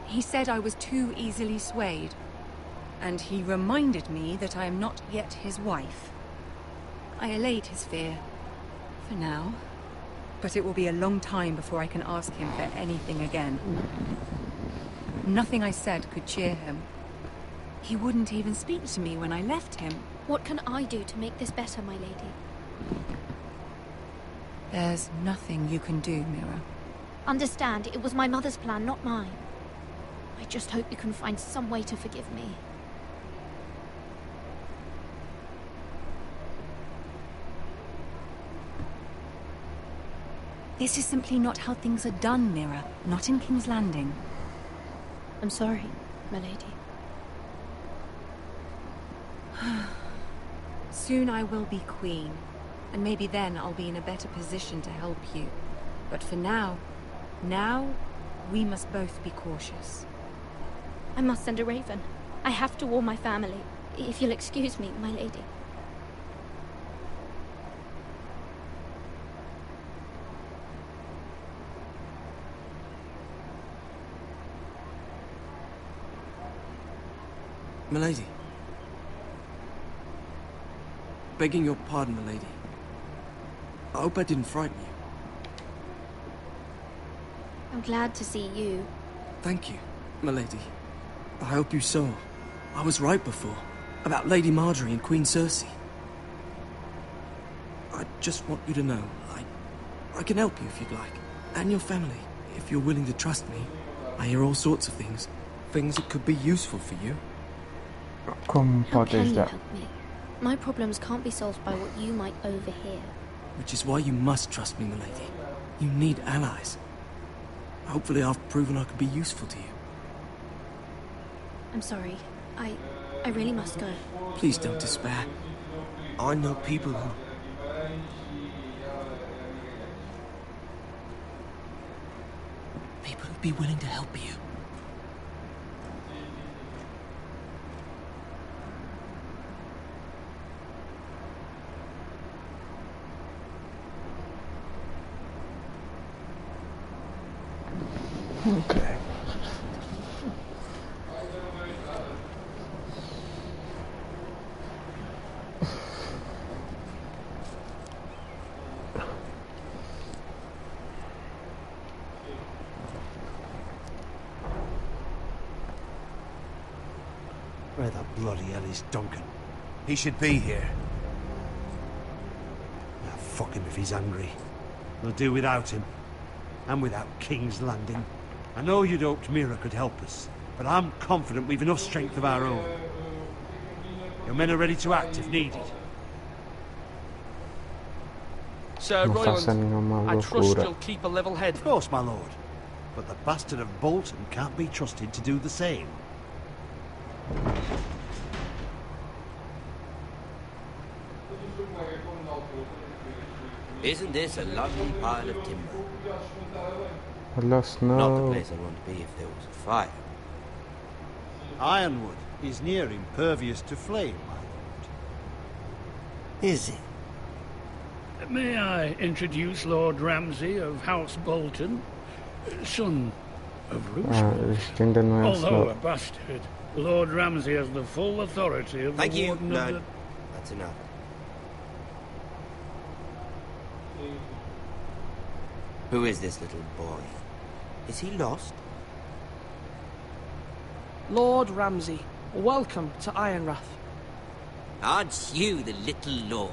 He said I was too easily swayed. And he reminded me that I am not yet his wife. I allayed his fear. For now. But it will be a long time before I can ask him for anything again. Nothing I said could cheer him. He wouldn't even speak to me when I left him. What can I do to make this better, my lady? There's nothing you can do, Mira. Understand, it was my mother's plan, not mine. I just hope you can find some way to forgive me. This is simply not how things are done, Mira. Not in King's Landing. I'm sorry, my lady. Soon I will be queen, and maybe then I'll be in a better position to help you. But for now, we must both be cautious. I must send a raven. I have to warn my family. If you'll excuse me, my lady. Milady. Begging your pardon, milady. I hope I didn't frighten you. I'm glad to see you. Thank you, milady. I hope you saw. I was right before. About Lady Marjorie and Queen Cersei. I just want you to know, I can help you if you'd like. And your family, if you're willing to trust me. I hear all sorts of things. Things that could be useful for you. Como How pode can you ajudar? help me? My problems can't be solved by what you might overhear. Which is why you must trust me, milady. You need allies. Hopefully I've proven I can be useful to you. I'm sorry. I really must go. Please don't despair. I know people who'd be willing to help you. Okay. Where the bloody hell is Duncan? He should be here. Ah, fuck him if he's angry. We'll do without him. And without King's Landing. I know you'd hoped Mira could help us, but I'm confident we've enough strength of our own. Your men are ready to act if needed. Sir Non Royland, faça nenhuma I trust loucura. you'll keep a level head. Of course, my lord. But the bastard of Bolton can't be trusted to do the same. Isn't this a lovely pile of timber? Hello, Not the Snow. place I'd want to be if there was a fire. Ironwood is near impervious to flame, my lord. Is it? May I introduce Lord Ramsay of House Bolton, son of Roosevelt? Isto ainda não é Although a Snow. bastard, Lord Ramsay has the full authority of Thank the you. Warden No, of the... that's enough. Who is this little boy? Is he lost? Lord Ramsay, welcome to Ironrath. Aren't you the little lord?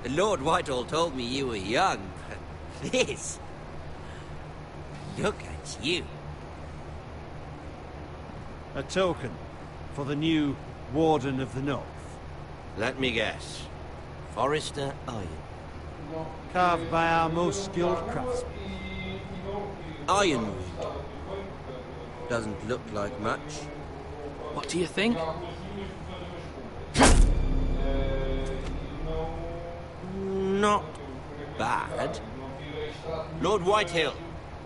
Lord Whitehall told me you were young, but this... Look at you. A token for the new Warden of the North. Let me guess. Forrester Iron. Carved by our most skilled craftsmen. Ironwood. Doesn't look like much. What do you think? Not bad. Lord Whitehill,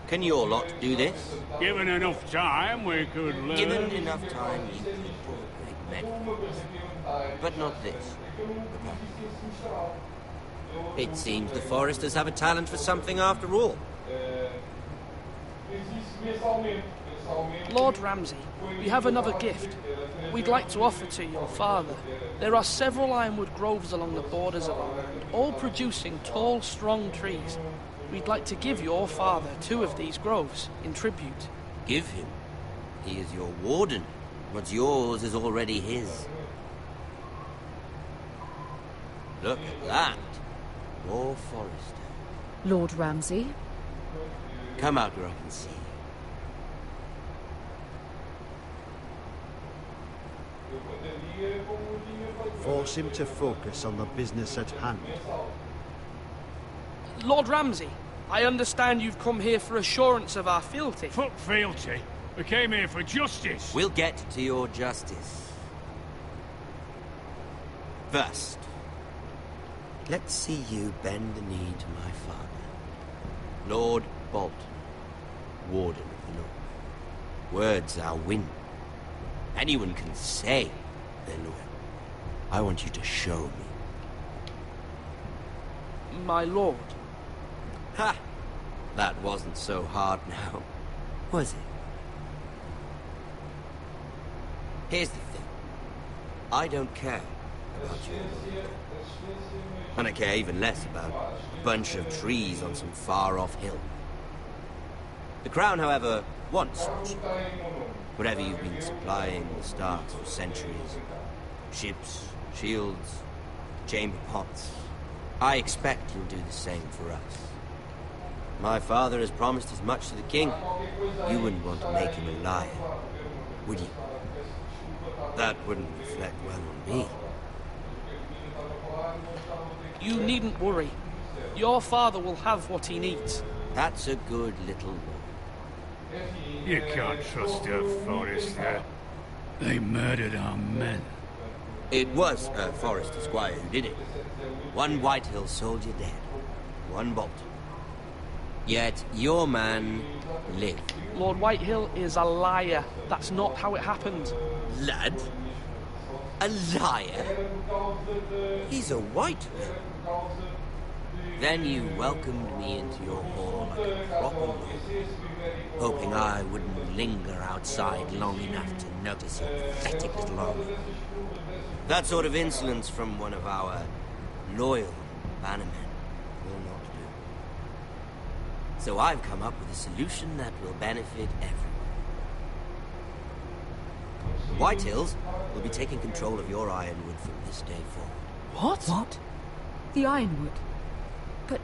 can your lot do this? Given enough time, we could learn... Given enough time, you could make men. But not this. It seems the Foresters have a talent for something after all. Lord Ramsay, we have another gift. We'd like to offer to your father. There are several ironwood groves along the borders of our land, all producing tall, strong trees. We'd like to give your father 2 of these groves in tribute. Give him. He is your warden. What's yours is already his. Look at that. More Forester. Lord Ramsay? Come out where I can see you. Force him to focus on the business at hand. Lord Ramsay, I understand you've come here for assurance of our fealty. Fuck fealty. We came here for justice. We'll get to your justice. First, let's see you bend the knee to my father, Lord Bolton, Warden of the North. Words are wind. Anyone can say they're loyal. I want you to show me. My lord. Ha! That wasn't so hard now, was it? Here's the thing. I don't care about your loyalty. And I care even less about a bunch of trees on some far-off hill. The Crown, however, wants such. Whatever you've been supplying the Starks for centuries. Ships, shields, chamber pots. I expect you'll do the same for us. My father has promised as much to the king. You wouldn't want to make him a liar, would you? That wouldn't reflect well on me. You needn't worry. Your father will have what he needs. That's a good little boy. You can't trust a Forester. They murdered our men. It was a Forester squire who did it. One Whitehill soldier dead. One Bolton. Yet your man lived. Lord Whitehill is a liar. That's not how it happened. Lad? A liar? He's a Whitehill. Then you welcomed me into your hall like a proper lord, hoping I wouldn't linger outside long enough to notice your pathetic little army. That sort of insolence from one of our loyal bannermen will not do. So I've come up with a solution that will benefit everyone. Whitehills will be taking control of your ironwood from this day forward. What? The ironwood? But...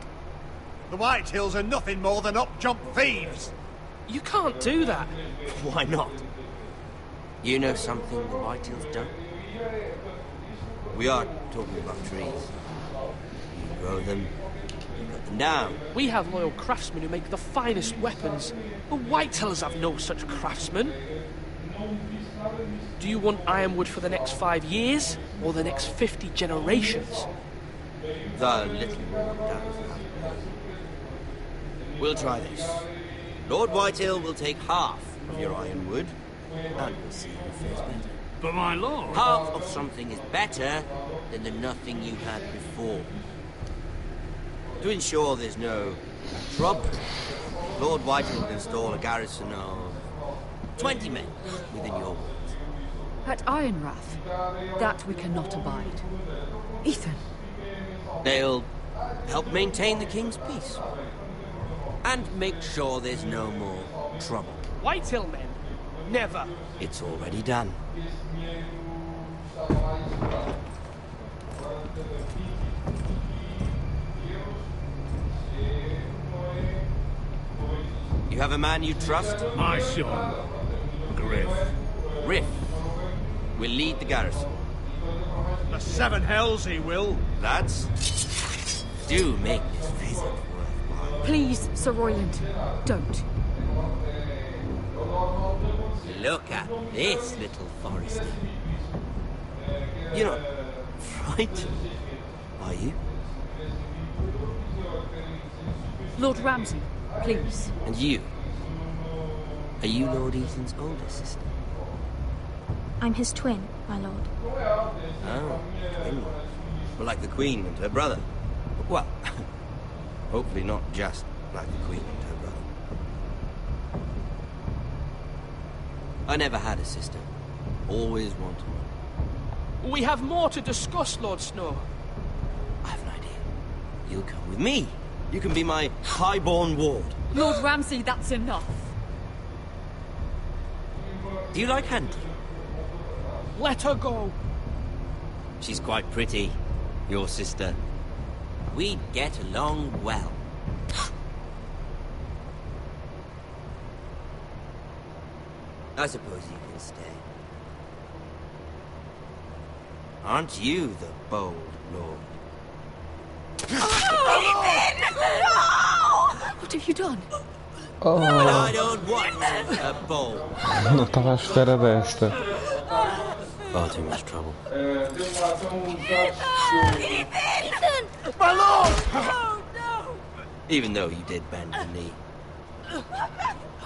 The Whitehills are nothing more than up-jump thieves! You can't do that. Why not? You know something the Whitehills don't? We are talking about trees. You grow them, you cut them down. We have loyal craftsmen who make the finest weapons. The Whitehills have no such craftsmen. Do you want ironwood for the next 5 years, or the next 50 generations? The little one does. We'll try this. Lord Whitehill will take half of your ironwood, and we'll see who fares better. But my lord... Half of something is better than the nothing you had before. To ensure there's no trouble, Lord Whitehill will install a garrison of 20 men within your walls. At Ironrath? That we cannot abide. Ethan! They'll help maintain the king's peace. And make sure there's no more trouble. Whitehill men? Never. It's already done. You have a man you trust? My son, Griff. Griff will lead the garrison. The seven hells he will. Lads, do make this visit worthwhile. Please, Sir Royland, don't. Look at this little forester. You're not frightened, are you? Lord Ramsay, please. And you? Are you Lord Ethan's older sister? I'm his twin, my lord. Oh, twin. Well, like the Queen and her brother. Well, hopefully not just like the Queen and her brother. I never had a sister. Always wanted one. We have more to discuss, Lord Snow. I have an idea. You'll come with me. You can be my highborn ward. Lord Ramsay, that's enough. Do you like hunting? Let her go. She's quite pretty, your sister. We'd get along well. I suppose you can stay. Aren't you the bold lord? What have you done? Oh, But I don't want a bold. não estava à espera desta. Far too much trouble. Ethan! My lord! Oh, no! Even though you did bend the knee.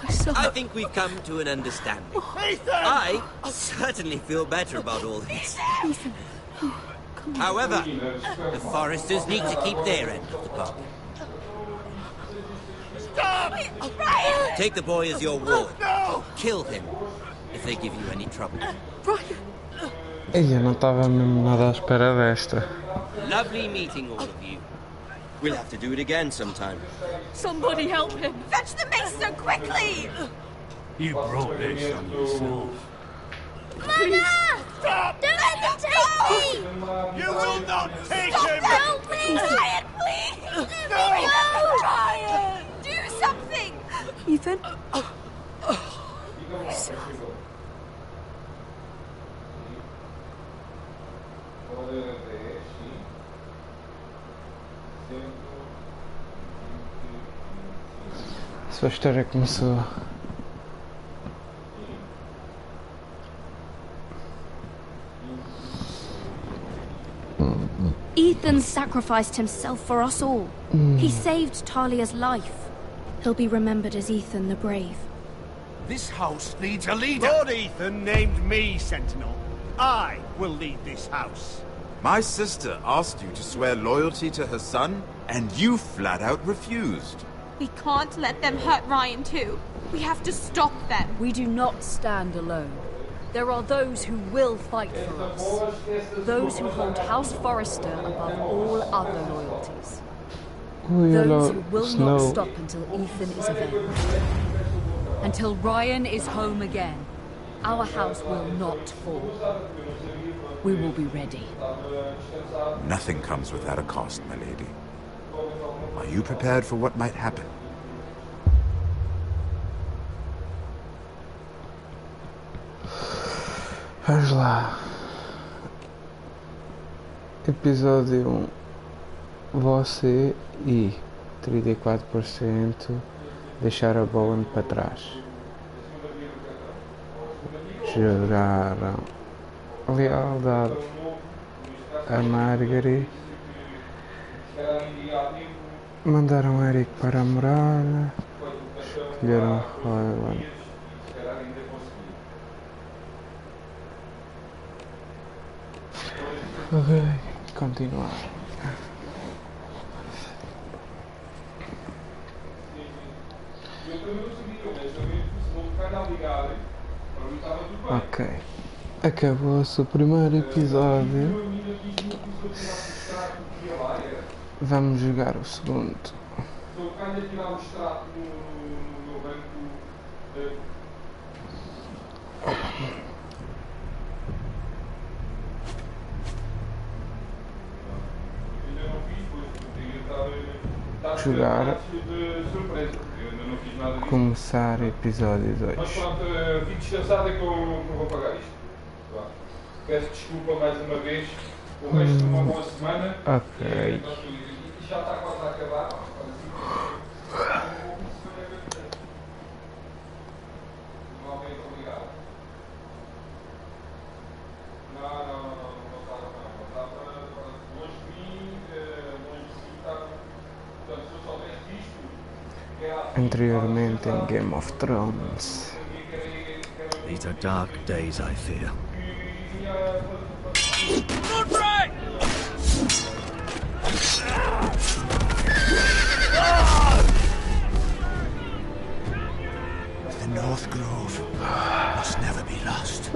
My son. I think we've come to an understanding. Ethan! I certainly feel better about all this. Ethan. Oh, come on. However, the foresters need to keep their end of the bargain. Stop! Brian! Take the boy as your ward. No! Kill him if they give you any trouble. Brian. Ei, eu não estava mesmo nada à espera desta. Lovely meeting all of you. We'll have to do it again sometime. Somebody help him. Fetch the mace so quickly! You brought this on yourself. Mother! Stop! Don't let them take me! You will not take Stop him! Help me! Brian, please! No! Brian! Do something! Ethan. My son. Sua história começou. Ethan sacrificed himself for us all. He saved Talia's life. He'll be remembered as Ethan the Brave. This house needs a leader. Lord Ethan named me Sentinel. I will lead this house. My sister asked you to swear loyalty to her son, and you flat out refused. We can't let them hurt Ryan too. We have to stop them. We do not stand alone. There are those who will fight for us. Those who hold House Forrester above all other loyalties. Those who will not stop until Ethan is avenged. Until Ryan is home again. Our house will not fall. We will be ready. Nothing comes without a cost, my lady. Are you prepared for what might happen? Vamos lá. Episódio 1. Você e 34% deixar a Bowen para trás. Juraram lealdade a Margaret. Mandaram Eric para a muralha. Escolheram Royland. Ok, continuar. Ok, acabou-se o primeiro episódio. Vamos jogar o segundo. Jogar. Começar episódio 2. Mas pronto, fico descansado, é que eu não vou pagar isto. Peço desculpa mais uma vez. O resto de uma boa semana. Ok. Já está quase a acabar. Anteriormente em Game of Thrones. These are dark days, I fear. The North Grove must never be lost.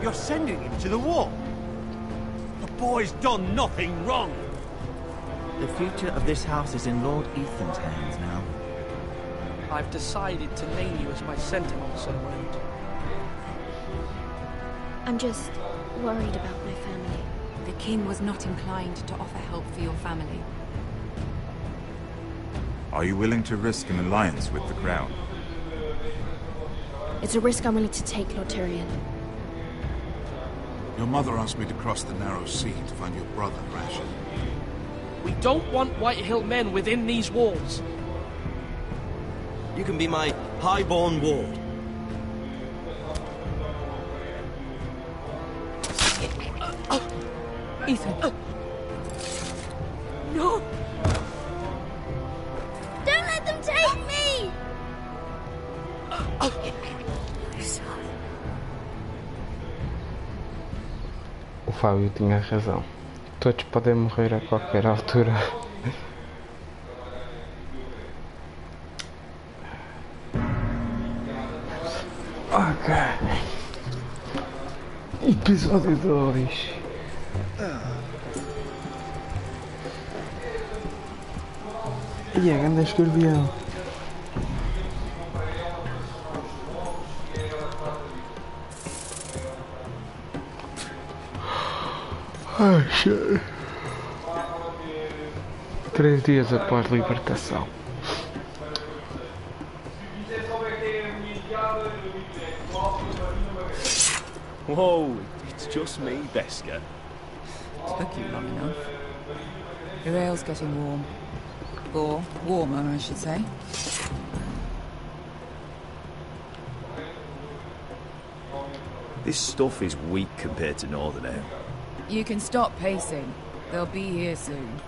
You're sending him to the wall? The boy's done nothing wrong. The future of this house is in Lord Ethan's hands now. I've decided to name you as my sentinel, servant. I'm just worried about my family. The king was not inclined to offer help for your family. Are you willing to risk an alliance with the crown? It's a risk I'm willing to take, Lord Tyrion. Your mother asked me to cross the narrow sea to find your brother, Rashid. We don't want Whitehill men within these walls. You can be my highborn ward. Ethan. No! Don't let them take me! O Fábio tinha razão. Todos podem morrer a qualquer altura. Ok. Episódio 2. E a grande escorpião. Ai, cheio. 3 dias após libertação. Whoa, it's just me, Beska. Took you long enough. Your ale's getting warm. Or warmer, I should say. This stuff is weak compared to Northern Ale. You can stop pacing. They'll be here soon.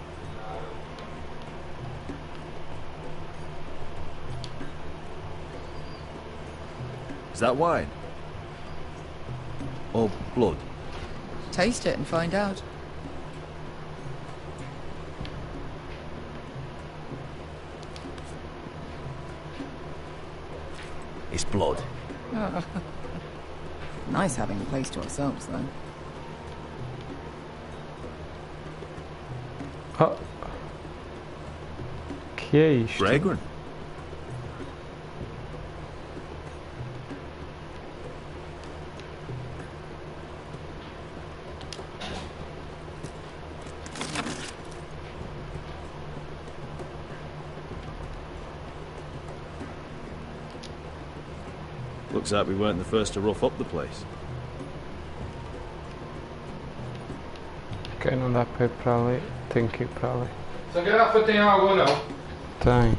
Is that wine? Or blood? Taste it and find out. It's blood. Nice having the place to ourselves, though. Oh. Que é isto? Fragrant. Looks like we weren't the first to rough up the place. Ok, não dá para ir para ali. Tenho que ir para ali. Essa garrafa tem água ou não? Tem.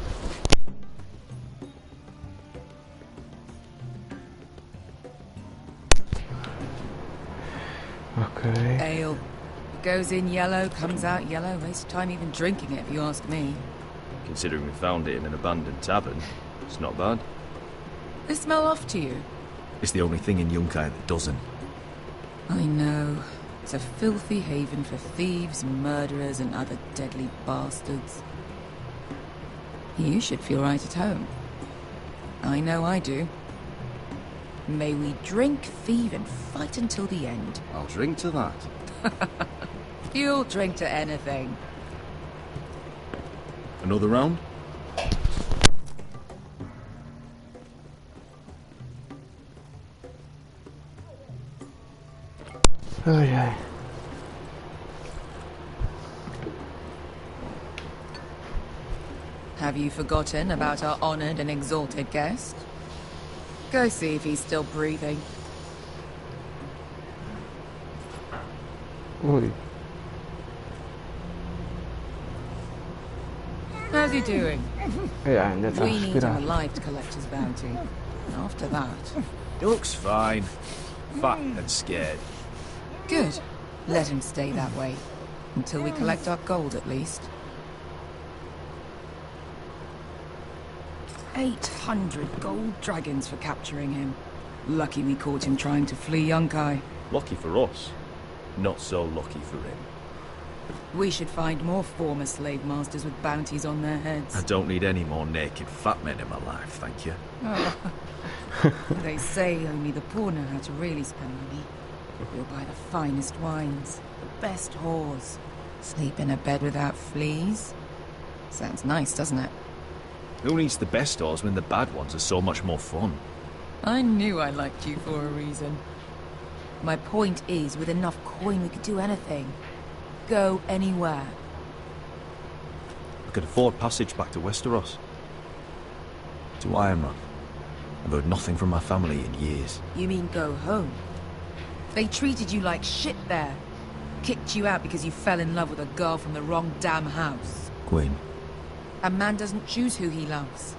Ok. Ale. Goes in yellow, comes out yellow. Waste time even drinking it, if you ask me. Considering we found it in an abandoned tavern, it's not bad. They smell off to you? It's the only thing in Yunkai that doesn't. I know. It's a filthy haven for thieves, murderers, and other deadly bastards. You should feel right at home. I know I do. May we drink, thieve, and fight until the end. I'll drink to that. You'll drink to anything. Another round? Ai ai. Have you forgotten about our honored and exalted guest? Go see if he's still breathing. Ui. How's he doing? Yeah, ainda está a We need him respirar. alive to collect his bounty. After that... He looks fine. Fat and scared. Good. Let him stay that way. Until we collect our gold, at least. 800 gold dragons for capturing him. Lucky we caught him trying to flee Yunkai. Lucky for us. Not so lucky for him. We should find more former slave masters with bounties on their heads. I don't need any more naked fat men in my life, thank you. They say only the poor know how to really spend money. We'll buy the finest wines, the best whores, sleep in a bed without fleas. Sounds nice, doesn't it? Who needs the best whores when the bad ones are so much more fun? I knew I liked you for a reason. My point is, with enough coin we could do anything. Go anywhere. I could afford passage back to Westeros. To Iron Man. I've heard nothing from my family in years. You mean go home? They treated you like shit there. Kicked you out because you fell in love with a girl from the wrong damn house. Queen. A man doesn't choose who he loves.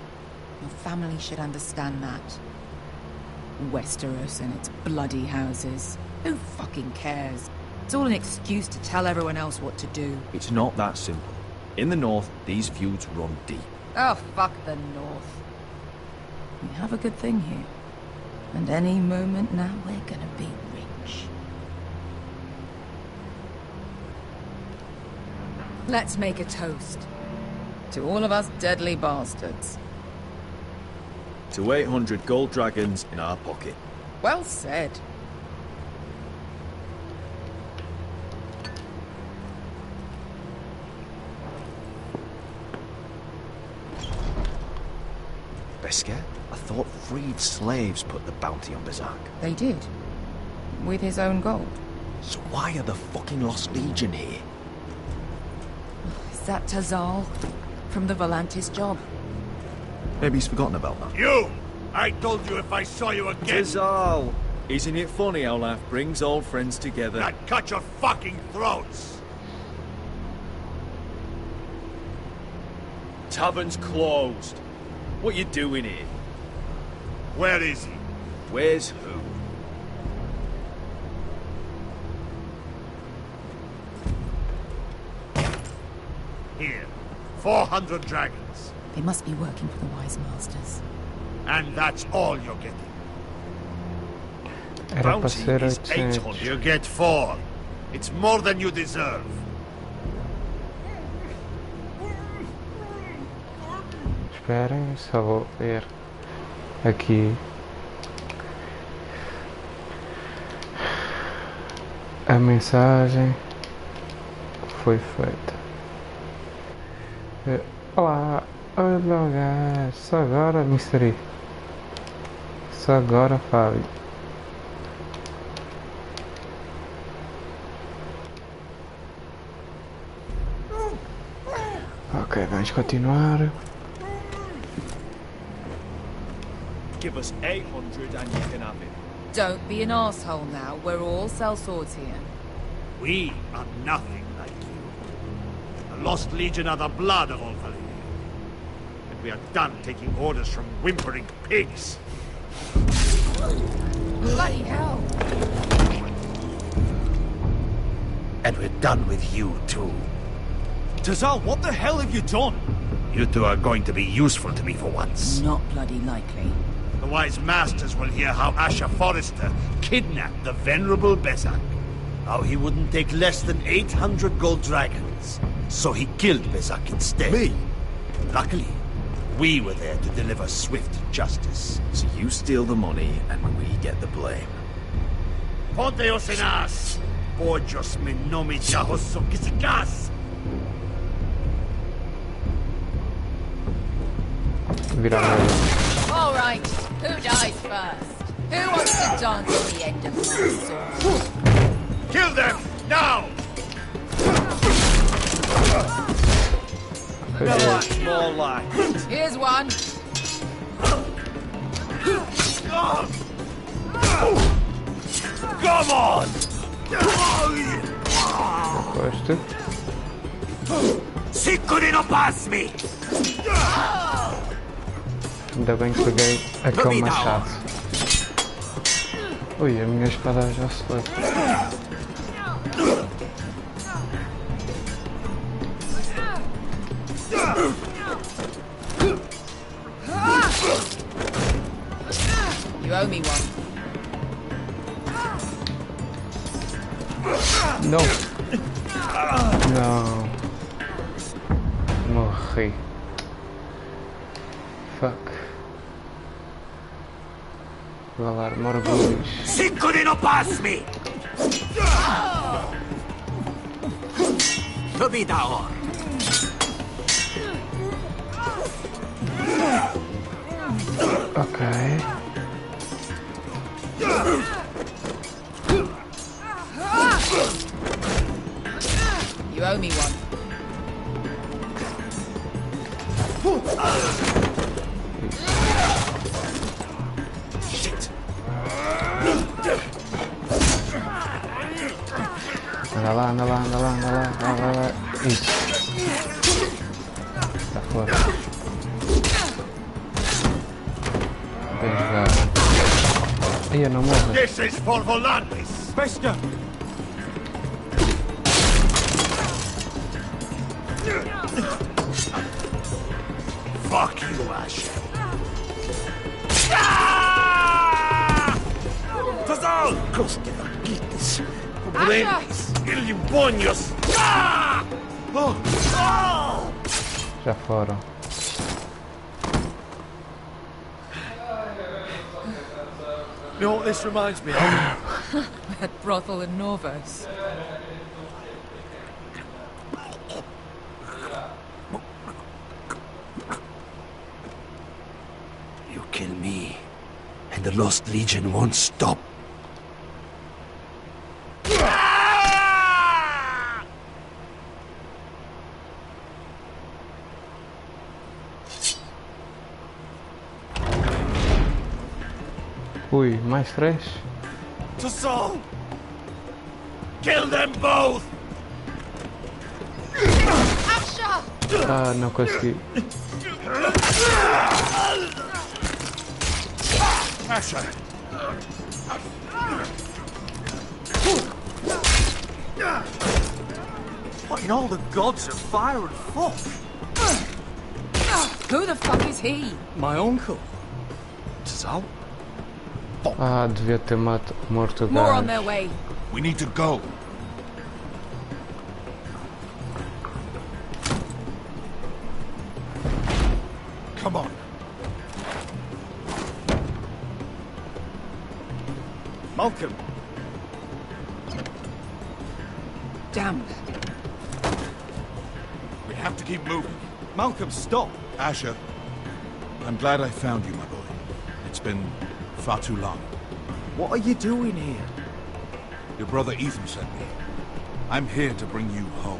Your family should understand that. Westeros and its bloody houses. Who fucking cares? It's all an excuse to tell everyone else what to do. It's not that simple. In the north, these feuds run deep. Oh, fuck the north. We have a good thing here. And any moment now we're gonna be rich. Let's make a toast. To all of us deadly bastards. To 800 gold dragons in our pocket. Well said. Besker? I thought freed slaves put the bounty on Berserk. They did. With his own gold. So why are the fucking Lost Legion here? Is that Tazal? From the Volantis job? Maybe he's forgotten about that. You! I told you if I saw you again... Tizal! Isn't it funny how life brings old friends together? I'd cut your fucking throats! Tavern's closed. What you doing here? Where is he? Where's who? Here. 400 dragons. They must be working for the Wise Masters. And that's all you're getting. Era para ser Bounty is 800. 800. You get 4. It's more than you deserve. Esperem, só vou ver aqui a mensagem foi feita. Olá, olha o gajo, só agora Mystery, só agora Fábio. Ok, vamos continuar. Give us 800 and you can have it. Don't be an asshole now. We're all sellswords here. We are nothing like you. The Lost Legion are the blood of all Valyria. And we are done taking orders from whimpering pigs. Bloody hell! And we're done with you too. Tazal, what the hell have you done? You two are going to be useful to me for once. Not bloody likely. The wise masters will hear how Asher Forrester kidnapped the venerable Besak. How he wouldn't take less than 800 gold dragons. So he killed Besak instead. Me? Luckily, we were there to deliver swift justice. So you steal the money and we get the blame. Ponteos en as! Pojos me nomi jahos kisikas! All right, who dies first? Who wants to dance at the end of my sword? Kill them now! Now that's more like. Here's one. Come on! Gosto. Sicuri no pass me! Ainda bem que peguei aquele machado. Ui, a minha espada já se foi. You owe me one. Não. Não. Morri. Fuck. Valar morgulhos. Sicuri no pass me! To be down. Ok. You owe me one. Shit. Anda lá, anda lá, anda lá, anda lá, anda lá. Isso. Está fora. Bem jogado. Ai, eu não morro. This is for Volantis! Bester! Fuck you, Ash. Tazal! Coste Gitis! Pobrenis! Ilibonios! Já foram. You know what this reminds me of? That brothel in Norvos. You kill me, and the Lost Legion won't stop. Ui, mais 3? Tazal! Kill them both! Ah, não consegui. Asher! What in all the gods of fire and fuck? Who the fuck is he? My uncle. Tazal? Ah, devia ter morto o More on gajo. their way. We need to go. Come on. Malcolm! Damn. We have to keep moving. Malcolm, stop! Asher, I'm glad I found you, my boy. It's been far too long. What are you doing here? Your brother Ethan sent me. I'm here to bring you home.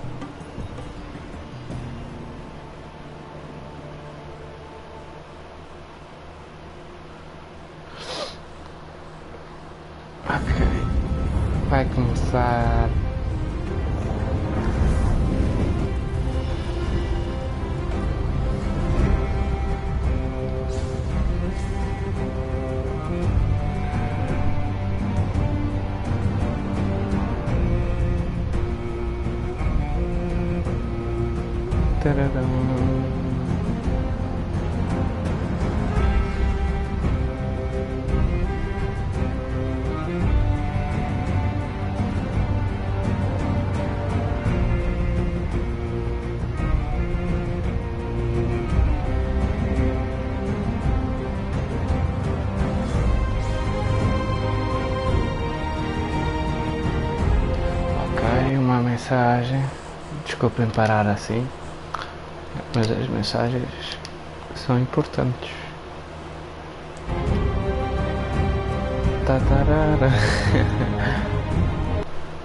Vai começar. Uma mensagem. Desculpem parar assim, mas as mensagens são importantes. Tatarara.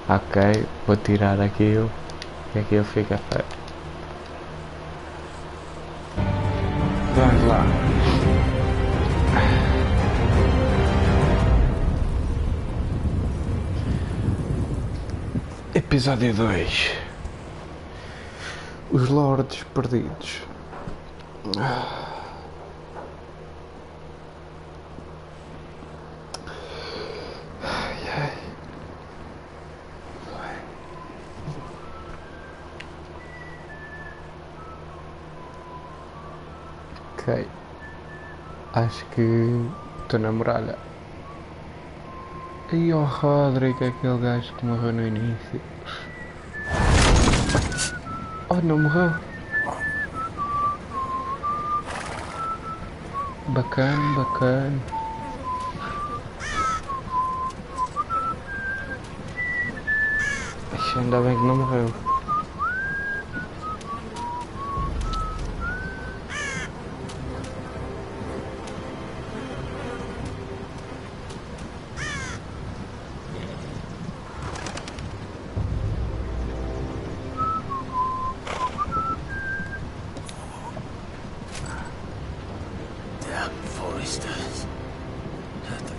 Ok, vou tirar aquilo e aquilo fica feio. Vamos lá. Episódio 2. Os Lordes Perdidos. Ok. Acho que estou na muralha. E o Rodrigo, aquele gajo que morreu no início. Oh, não morreu. Bacana, bacana. Ixi, ainda bem que não morreu.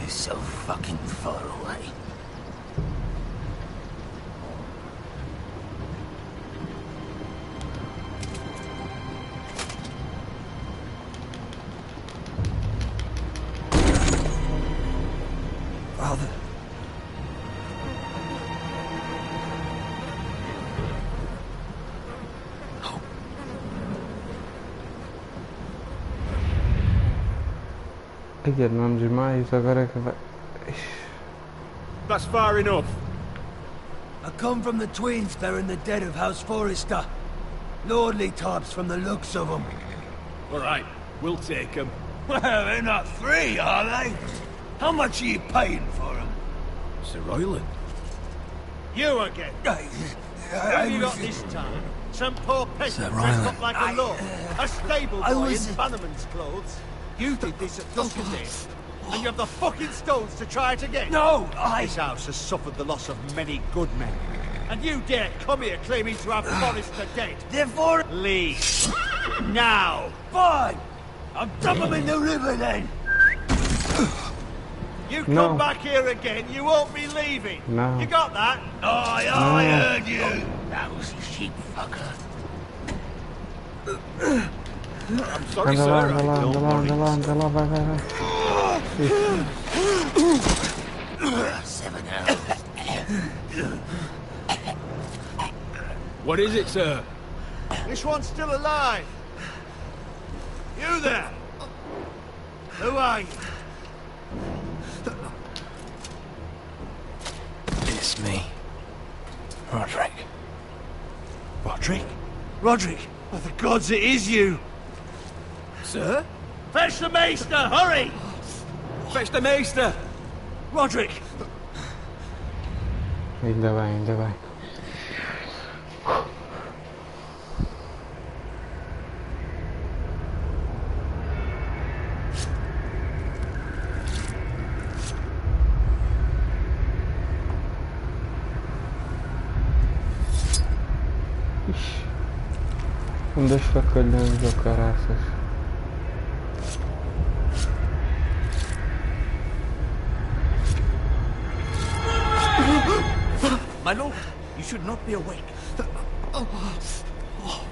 So fucking far away. Father. Ai, não demais, agora que vai. That's far enough. I come from the twins bearing the dead of House Forrester. Lordly types from the looks of them. All right, we'll take them. Well, they're not free, are they? How much are you paying for them? Sir Royland. You again. What have you got this time? Some poor peasant dressed up like a lord. A stable boy in Bannerman's clothes. You did this at dusk today. And you have the fucking stones to try it again? No, This house has suffered the loss of many good men. And you dare come here claiming to have Forrester dead? Therefore... Leave. Now. Fine. I'll dump them in the river then. You come back here again, you won't be leaving. No. You got that? I heard you. That was a sheep fucker. I'm sorry, sir. Anda lá, vai. 7 hours. What is it, sir? This one's still alive. You there? Who are you? It's me. Roderick. Roderick? Roderick? Oh, the gods, it is you! Sir? Fetch the maester, hurry! Fetch the maester! Roderick! Ainda bem, ainda bem. Ixi, dos facalhões ou caraças. My lord, you should not be awake.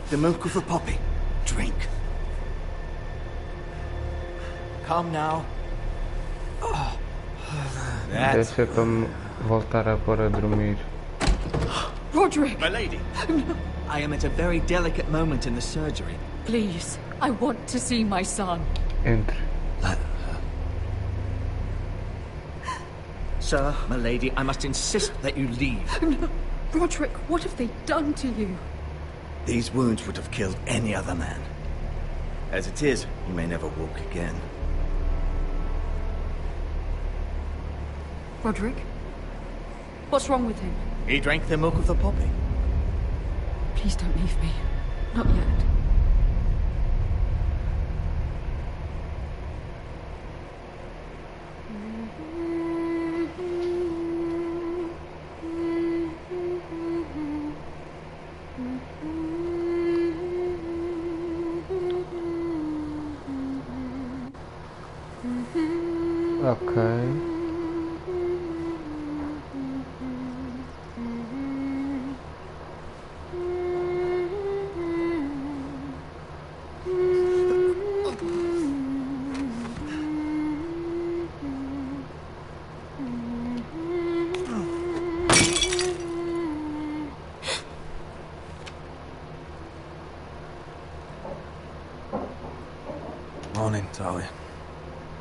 The milk of the poppy. Drink. Come now. Deixa para me voltar a pôr a dormir. Roderick! My lady, I am at a very delicate moment in the surgery. Please, I want to see my son. Entre. Sir, my lady, I must insist that you leave. No. Roderick, what have they done to you? These wounds would have killed any other man. As it is, you may never walk again. Roderick? What's wrong with him? He drank the milk of the poppy. Please don't leave me. Not yet. Ok. Morning, Talia.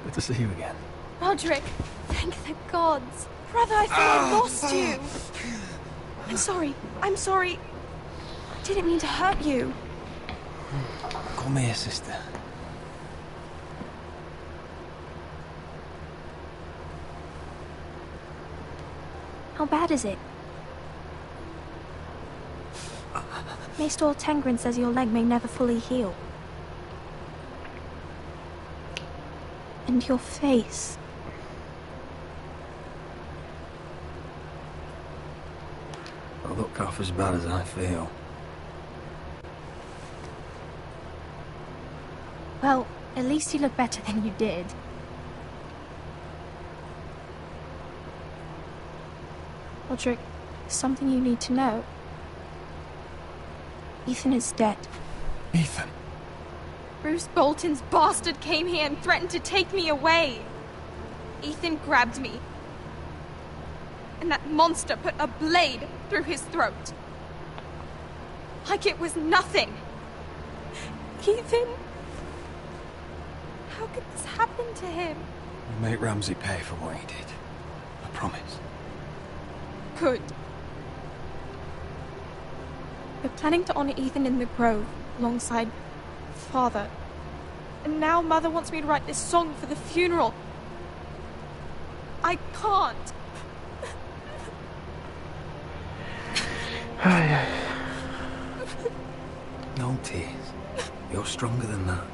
Good to see you again. Roderick, thank the gods. Brother, I thought I lost you. I'm sorry. I'm sorry. I didn't mean to hurt you. Come here, sister. How bad is it? Maester Tengrin says your leg may never fully heal. And your face. I look half as bad as I feel. Well, at least you look better than you did. Roderick, something you need to know. Ethan is dead. Ethan? Bruce Bolton's bastard came here and threatened to take me away. Ethan grabbed me. And that monster put a blade through his throat. Like it was nothing. Ethan... How could this happen to him? We'll make Ramsay pay for what he did. I promise. Good. We're planning to honor Ethan in the grove, alongside Father. And now Mother wants me to write this song for the funeral. I can't. No tears. You're stronger than that.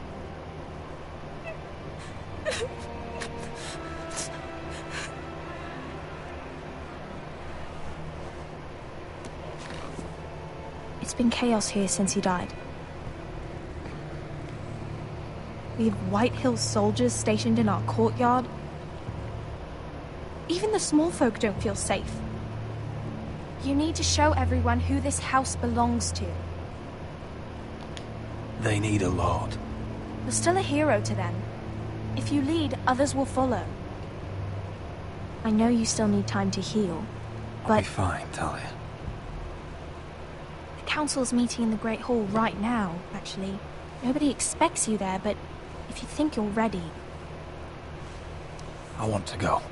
It's been chaos here since he died. We have White Hill soldiers stationed in our courtyard. Even the small folk don't feel safe. You need to show everyone who this house belongs to. They need a lord. You're still a hero to them. If you lead, others will follow. I know you still need time to heal, but... I'll be fine, Talia. The council's meeting in the Great Hall right now, actually. Nobody expects you there, but if you think you're ready... I want to go.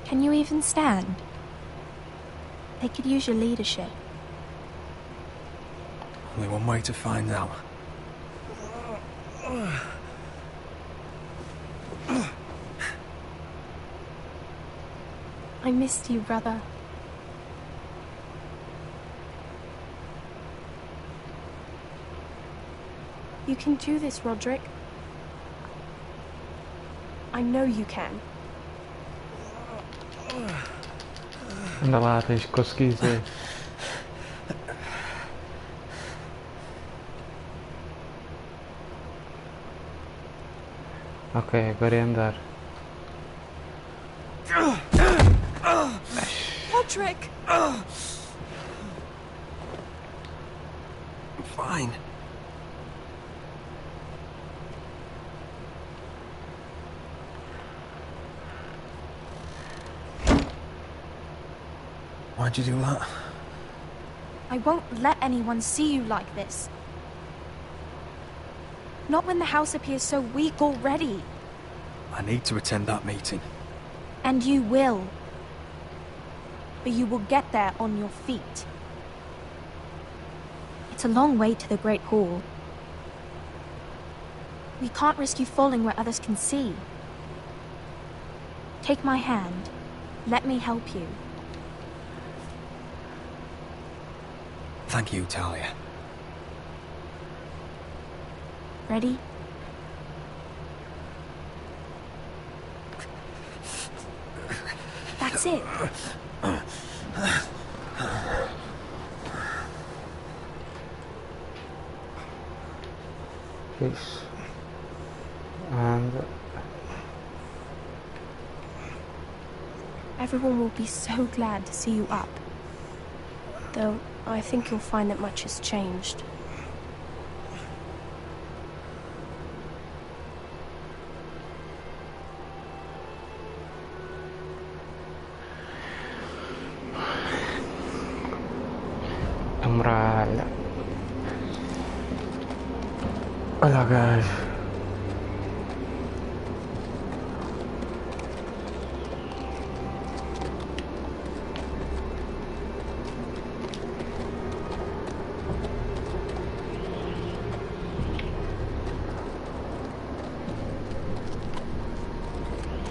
Can you even stand? They could use your leadership. Only one way to find out. I missed you, brother. You can do this, Roderick. I know you can. Anda lá, tens de conseguir dizer. Ok, agora é andar. Roderick! I'm fine. Why'd you do that? I won't let anyone see you like this. Not when the house appears so weak already. I need to attend that meeting. And you will. But you will get there on your feet. It's a long way to the Great Hall. We can't risk you falling where others can see. Take my hand. Let me help you. Thank you, Talia. Ready? That's it. Isso. Anda. Everyone will be so glad to see you up. Though, I think you'll find that much has changed. A muralha. Olha o gajo.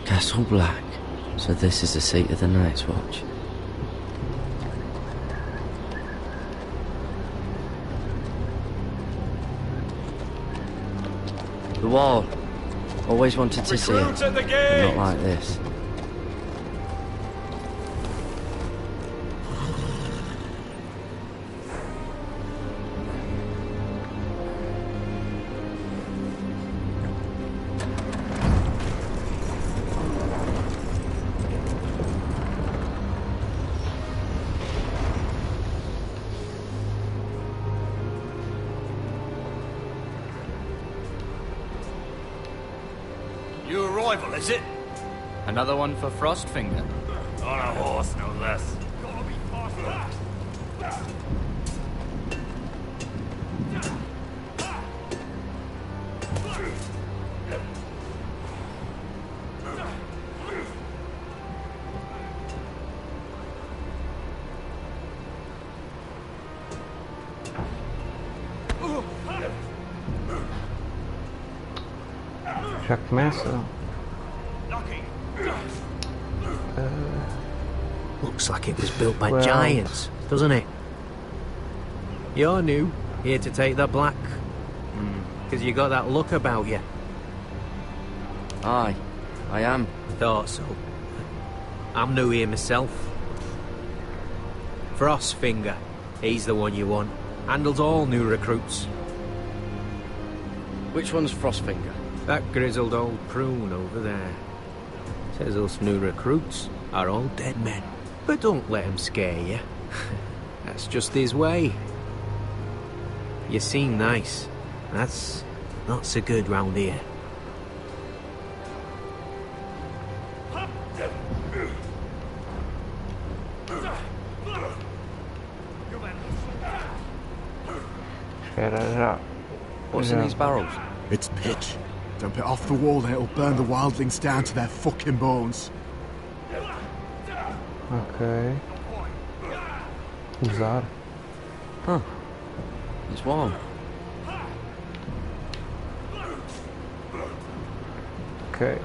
Castle Black. So this is the seat of the Night's Watch. The wall. Always wanted to see it, but not like this. New arrival, is it? Another one for Frostfinger. On a horse, no less. Já começa. Looks like it was built by giants, doesn't it? You're new, here to take the black. Because you got that look about you. Aye, I am. Thought so. I'm new here myself. Frostfinger, he's the one you want. Handles all new recruits. Which one's Frostfinger? That grizzled old prune over there. Says us new recruits are all dead men. But don't let him scare you. That's just his way. You seem nice. That's not so good round here. What's in these barrels? It's pitch. Dump it off the wall and it'll burn the wildlings down to their fucking bones. Ok. Usar. Huh. It's warm. Ok.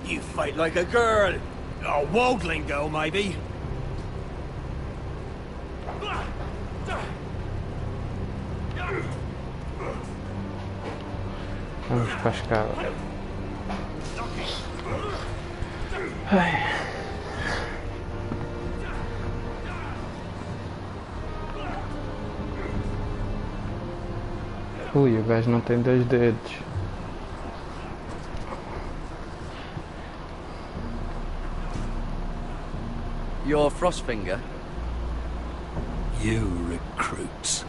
You fight like a girl. A wildling girl, maybe. Vamos para a escada. Ai. Ui, o gajo não tem 2 dedos. You're Frostfinger? You recruits.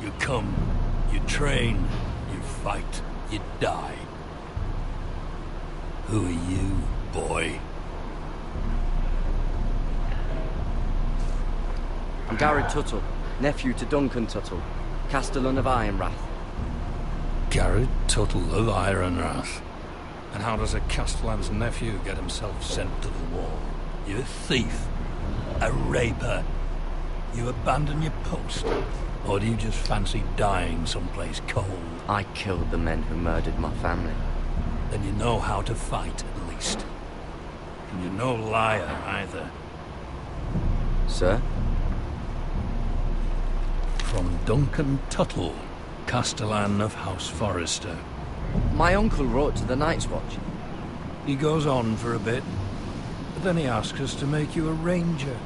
You come, you train, you fight, you die. Who are you, boy? I'm Garrett Tuttle, nephew to Duncan Tuttle, Castellan of Ironrath. Garrett Tuttle of Ironrath. And how does a Castellan's nephew get himself sent to the wall? You a thief? A raper? You abandon your post? Or do you just fancy dying someplace cold? I killed the men who murdered my family. Then you know how to fight, at least. And you're no liar, either. Sir? From Duncan Tuttle, Castellan of House Forrester. My uncle wrote to the Night's Watch. He goes on for a bit, but then he asks us to make you a ranger.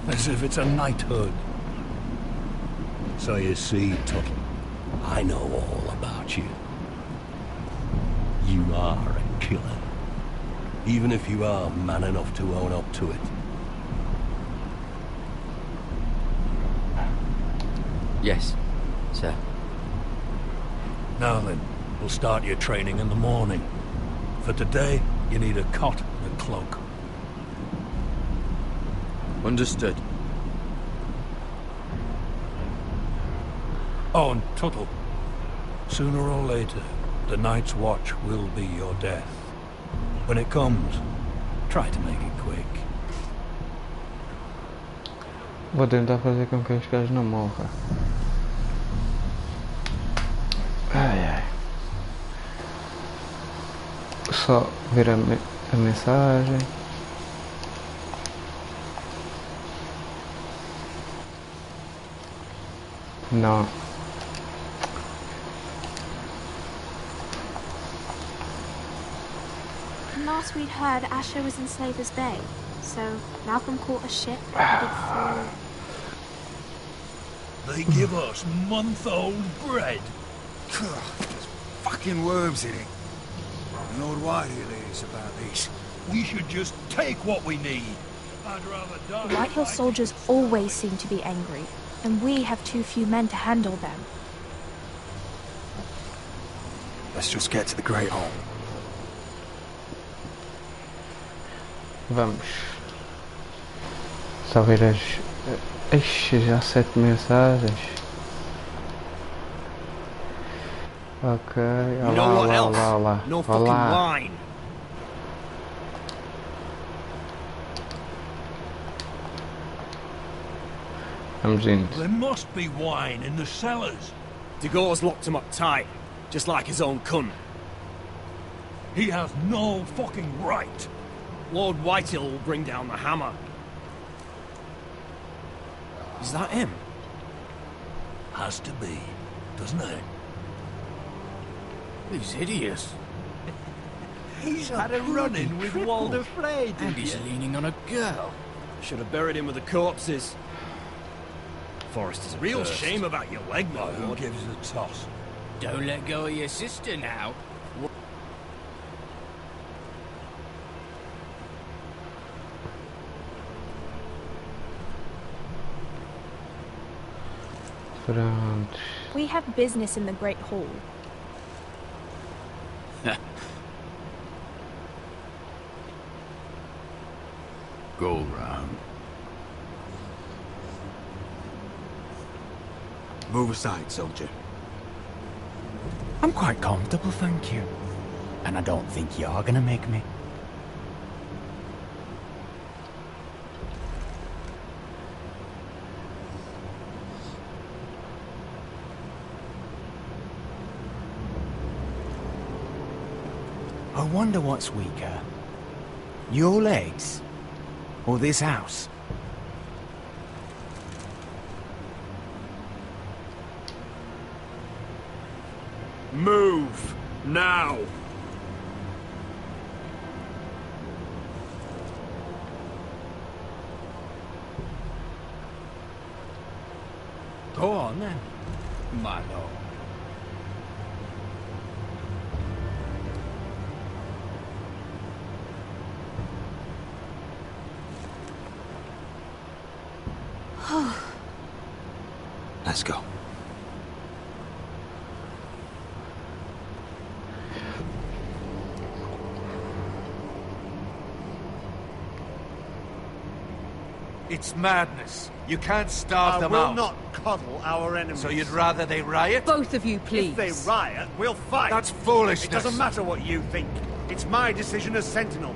As if it's a knighthood. So you see, Tuttle, I know all about you. You are a killer. Even if you are man enough to own up to it. Yes, sir. Now then, we'll start your training in the morning. For today, you need a cot and a cloak. Understood. Oh, and Tuttle, sooner or later, the Night's Watch will be your death. When it comes, try to make it quick. Vou tentar fazer com que os gajos não morram. Ai ai. Só ver a mensagem. Não. Last we'd heard, Asher was in Slaver's Bay, so Malcolm caught a ship headed for... They give us month-old bread. There's fucking worms in it. Lord Whitehill is about these. We should just take what we need. I'd rather die. The Whitehill soldiers always seem to be angry, and we have too few men to handle them. Let's just get to the Great Hall. Vamos. Só ver as... Ixi, já 7 mensagens. Ok, olá. No fucking wine. Vamos indo. There must be wine in the cellars. De Gaulle's locked him up tight, just like his own cunt. He has no fucking right. Lord Whitehill will bring down the hammer. Is that him? Has to be, doesn't it? He's hideous. He's had a run-in with Walder Frey, And he's leaning on a girl. Should have buried him with the corpses. Forrester's a real shame about your leg, my Who lord. gives a toss? Don't let go of your sister now. Pronto. We have business in the Great Hall. Go round. Move aside, soldier. I'm quite comfortable, thank you. And I don't think you're gonna make me. I wonder what's weaker. Your legs? Or this house? Move! Now! Go on then, my lord. Let's go. It's madness. You can't starve them out. I will not coddle our enemies. So you'd rather they riot? Both of you, please. If they riot, we'll fight. That's foolishness. It doesn't matter what you think. It's my decision as Sentinel.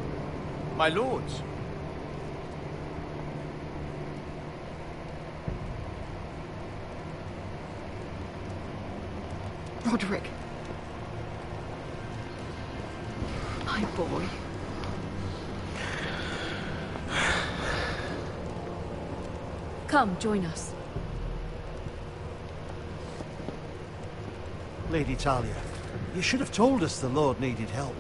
My lords. Roderick. My boy. Come, join us. Lady Talia, you should have told us the Lord needed help.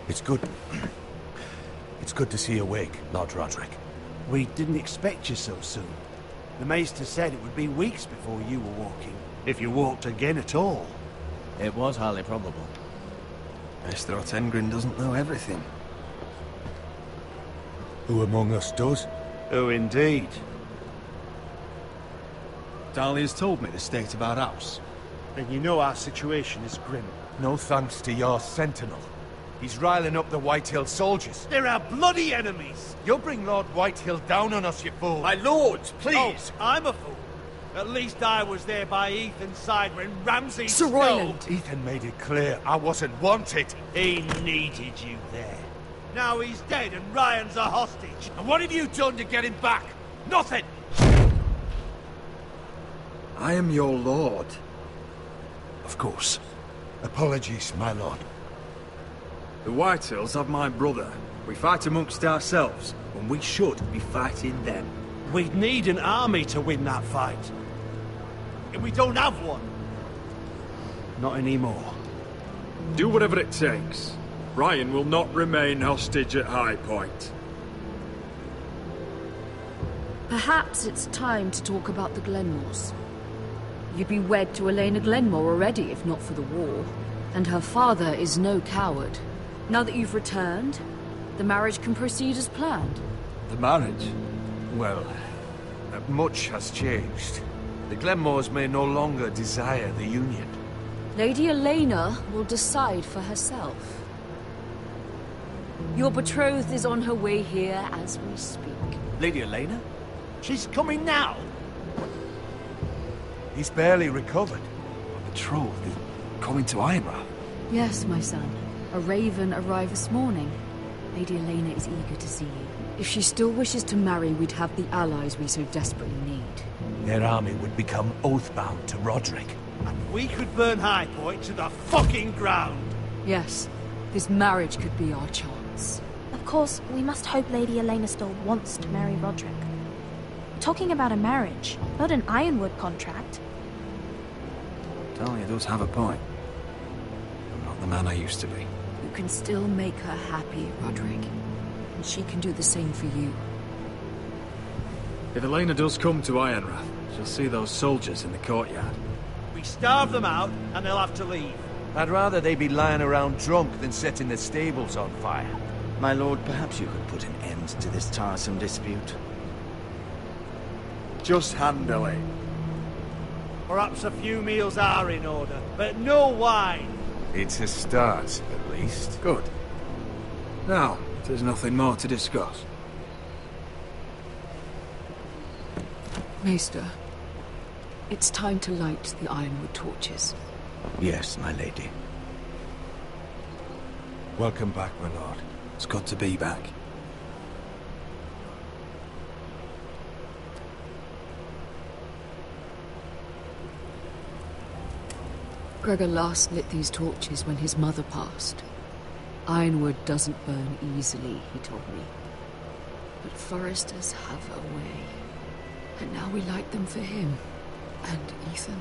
It's good. It's good to see you awake, Lord Roderick. We didn't expect you so soon. The Maester said it would be weeks before you were walking, if you walked again at all. It was highly probable. Maester Otengrin doesn't know everything. Who among us does? Oh, indeed. Talia's told me the state of our house. Then you know our situation is grim. No thanks to your sentinel. He's riling up the Whitehill soldiers. They're our bloody enemies! You'll bring Lord Whitehill down on us, you fool! My lords, please! Oh, I'm a fool. At least I was there by Ethan's side when Ramsay Sir Royland! Ethan made it clear I wasn't wanted. He needed you there. Now he's dead and Ryan's a hostage. And what have you done to get him back? Nothing! I am your lord. Of course. Apologies, my lord. The Whitehills have my brother. We fight amongst ourselves, when we should be fighting them. We'd need an army to win that fight. And we don't have one. Not anymore. Do whatever it takes. Ryan will not remain hostage at High Point. Perhaps it's time to talk about the Glenmores. You'd be wed to Elena Glenmore already, if not for the war. And her father is no coward. Now that you've returned, the marriage can proceed as planned. The marriage? Well, much has changed. The Glenmores may no longer desire the union. Lady Elena will decide for herself. Your betrothed is on her way here as we speak. Lady Elena? She's coming now! He's barely recovered. My betrothed is coming to Ironrath. Yes, my son. A raven arrived this morning. Lady Elena is eager to see you. If she still wishes to marry, we'd have the allies we so desperately need. Their army would become oath-bound to Roderick. And we could burn High Point to the fucking ground! Yes, this marriage could be our chance. Of course, we must hope Lady Elena still wants to marry Roderick. We're talking about a marriage, not an Ironwood contract. Talia does have a point. I'm not the man I used to be. You can still make her happy, Roderick. And she can do the same for you. If Elena does come to Ironrath, she'll see those soldiers in the courtyard. We starve them out, and they'll have to leave. I'd rather they be lying around drunk than setting the stables on fire. My lord, perhaps you could put an end to this tiresome dispute. Just handle it. Perhaps a few meals are in order, but no wine. It's a start, at least. Good. Now, there's nothing more to discuss. Maester, it's time to light the ironwood torches. Yes, my lady. Welcome back, my lord. It's good to be back. Gregor last lit these torches when his mother passed. Ironwood doesn't burn easily, he told me. But foresters have a way. And now we light them for him. And Ethan.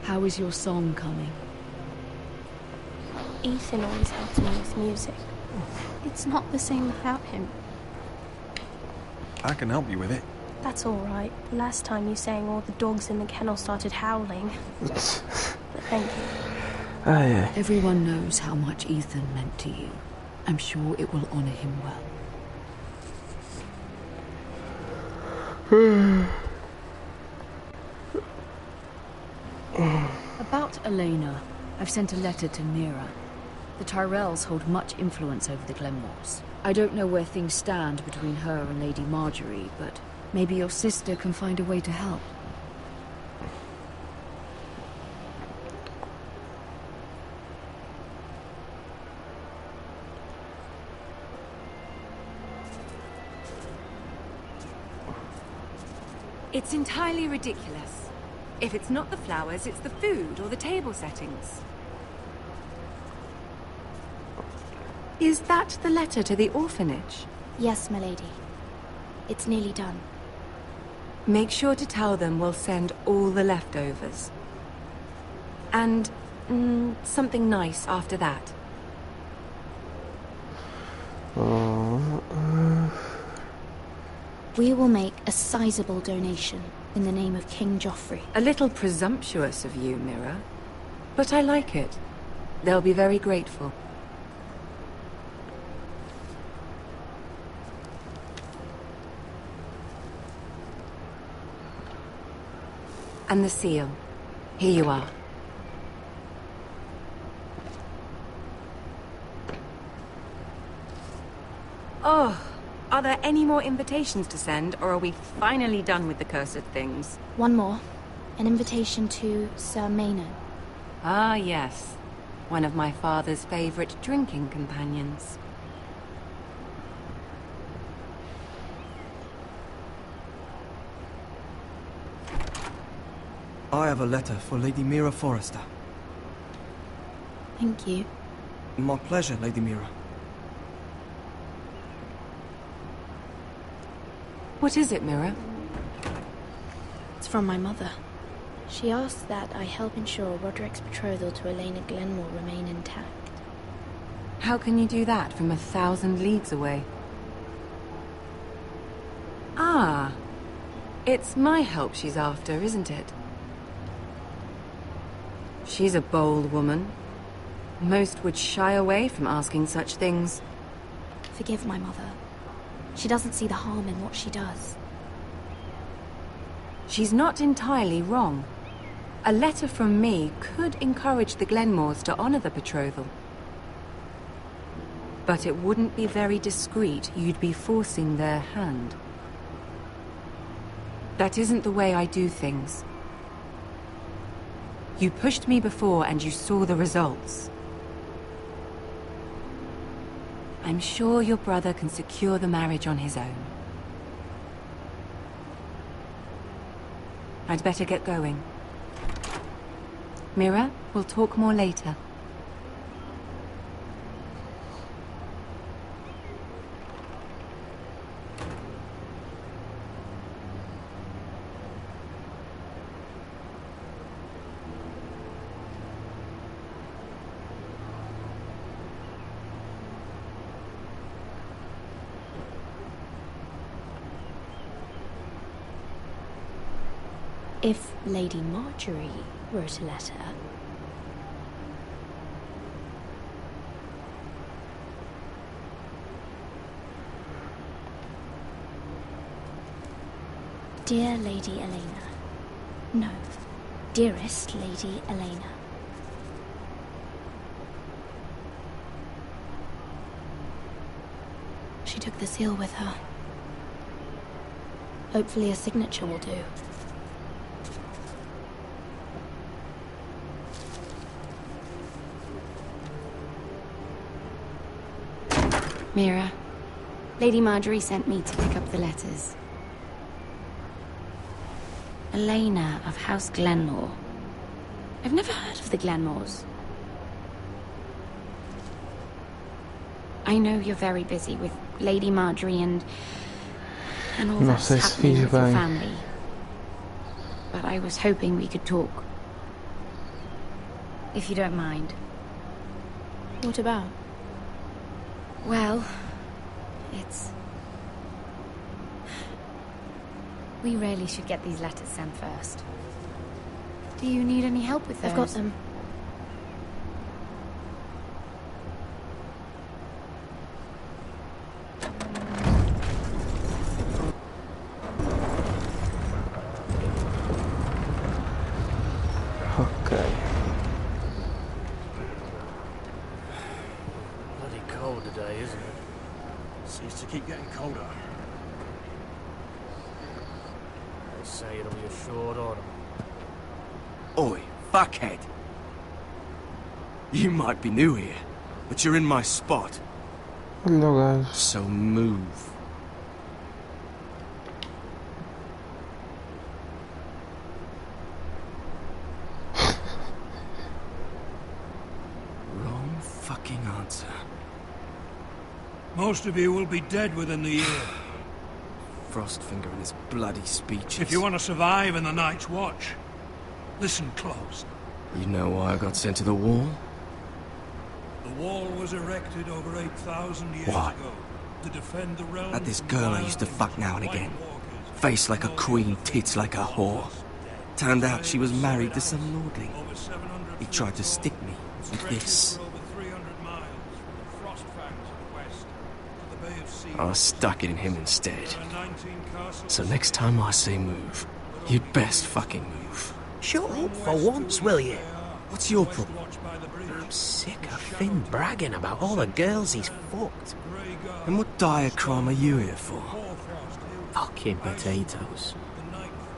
How is your song coming? Ethan always helps me with music. It's not the same without him. I can help you with it. That's all right. Last time you sang, all the dogs in the kennel started howling. But thank you. Ah, yeah. Everyone knows how much Ethan meant to you. I'm sure it will honor him well. About Elena, I've sent a letter to Mira. The Tyrells hold much influence over the Glenmores. I don't know where things stand between her and Lady Marjorie, but maybe your sister can find a way to help. It's entirely ridiculous. If it's not the flowers, it's the food or the table settings. Is that the letter to the orphanage? Yes, my lady. It's nearly done. Make sure to tell them we'll send all the leftovers. And something nice after that. We will make a sizable donation in the name of King Joffrey. A little presumptuous of you, Mira. But I like it. They'll be very grateful. And the seal. Here you are. Oh, are there any more invitations to send, or are we finally done with the cursed things? One more. An invitation to Sir Maynard. Ah, yes. One of my father's favorite drinking companions. I have a letter for Lady Mira Forrester. Thank you. My pleasure, Lady Mira. What is it, Mira? It's from my mother. She asks that I help ensure Roderick's betrothal to Elena Glenmore remain intact. How can you do that from 1,000 leagues away? Ah, it's my help she's after, isn't it? She's a bold woman. Most would shy away from asking such things. Forgive my mother. She doesn't see the harm in what she does. She's not entirely wrong. A letter from me could encourage the Glenmores to honor the betrothal. But it wouldn't be very discreet. You'd be forcing their hand. That isn't the way I do things. You pushed me before and you saw the results. I'm sure your brother can secure the marriage on his own. I'd better get going. Mira, we'll talk more later. If Lady Marjorie wrote a letter... Dear Lady Elena. No, dearest Lady Elena. She took the seal with her. Hopefully a signature will do. Mira, Lady Marjorie sent me to pick up the letters. Elena of House Glenmore. I've never heard of the Glenmores. I know you're very busy with Lady Marjorie and all that's happening with your family. But I was hoping we could talk. If you don't mind. What about? Well, it's... We really should get these letters sent first. Do you need any help with those? I've got them. Okay. Bloody cold today, isn't it? Seems to keep getting colder. They say it'll be a short autumn. Oi, fuckhead. You might be new here, but you're in my spot. Hello, guys. So move. Wrong fucking answer. Most of you will be dead within the year. Frostfinger and his bloody speeches. If you want to survive in the Night's Watch, listen close. You know why I got sent to the wall? The wall was erected over 8,000 years Why? ago to defend the realm. At this girl I used to fuck now and again. Face like a queen, tits like a whore. Turned out she was married to some lordling. He tried to stick me with this. I stuck it in him instead. So next time I say move, you'd best fucking move. Shut up for once, will you? What's your problem? I'm sick of Finn bragging about all the girls he's fucked. And what diachrome are you here for? Fucking potatoes.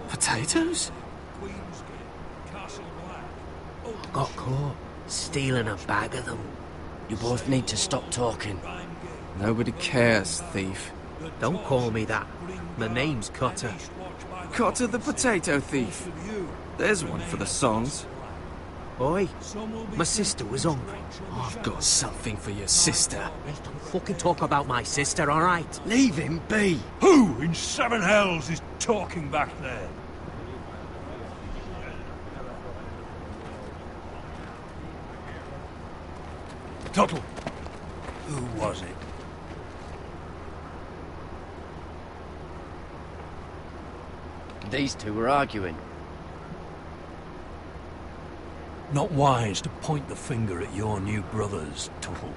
Potatoes? Got caught stealing a bag of them. You both need to stop talking. Nobody cares, thief. Don't call me that. My name's Cutter. Cutter the potato thief. There's one for the songs. Boy, my sister was hungry. I've got something for your sister. Don't fucking talk about my sister, alright? Leave him be. Who in seven hells is talking back there? Tuttle, who was it? These two were arguing. Not wise to point the finger at your new brothers, Tuttle.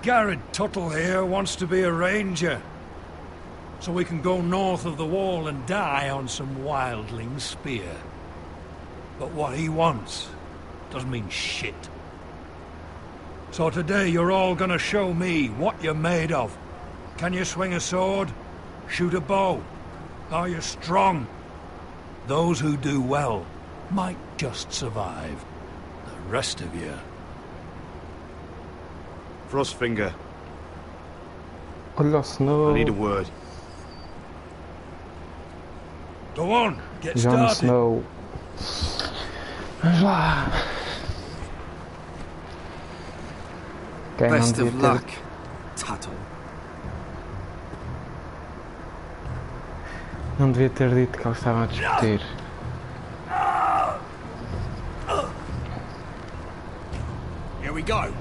Garrett Tuttle here wants to be a ranger, so we can go north of the wall and die on some wildling spear. But what he wants doesn't mean shit. So today you're all gonna show me what you're made of. Can you swing a sword? Shoot a bow? Are you strong? Those who do well might just survive. The rest of you... Frostfinger. Olha Snow. I need a word. Go on, get Jon started. Snow. Vamos lá. Quem não Best devia of ter... luck, Tuttle. Não devia ter dito que eles estavam a discutir. Here we go.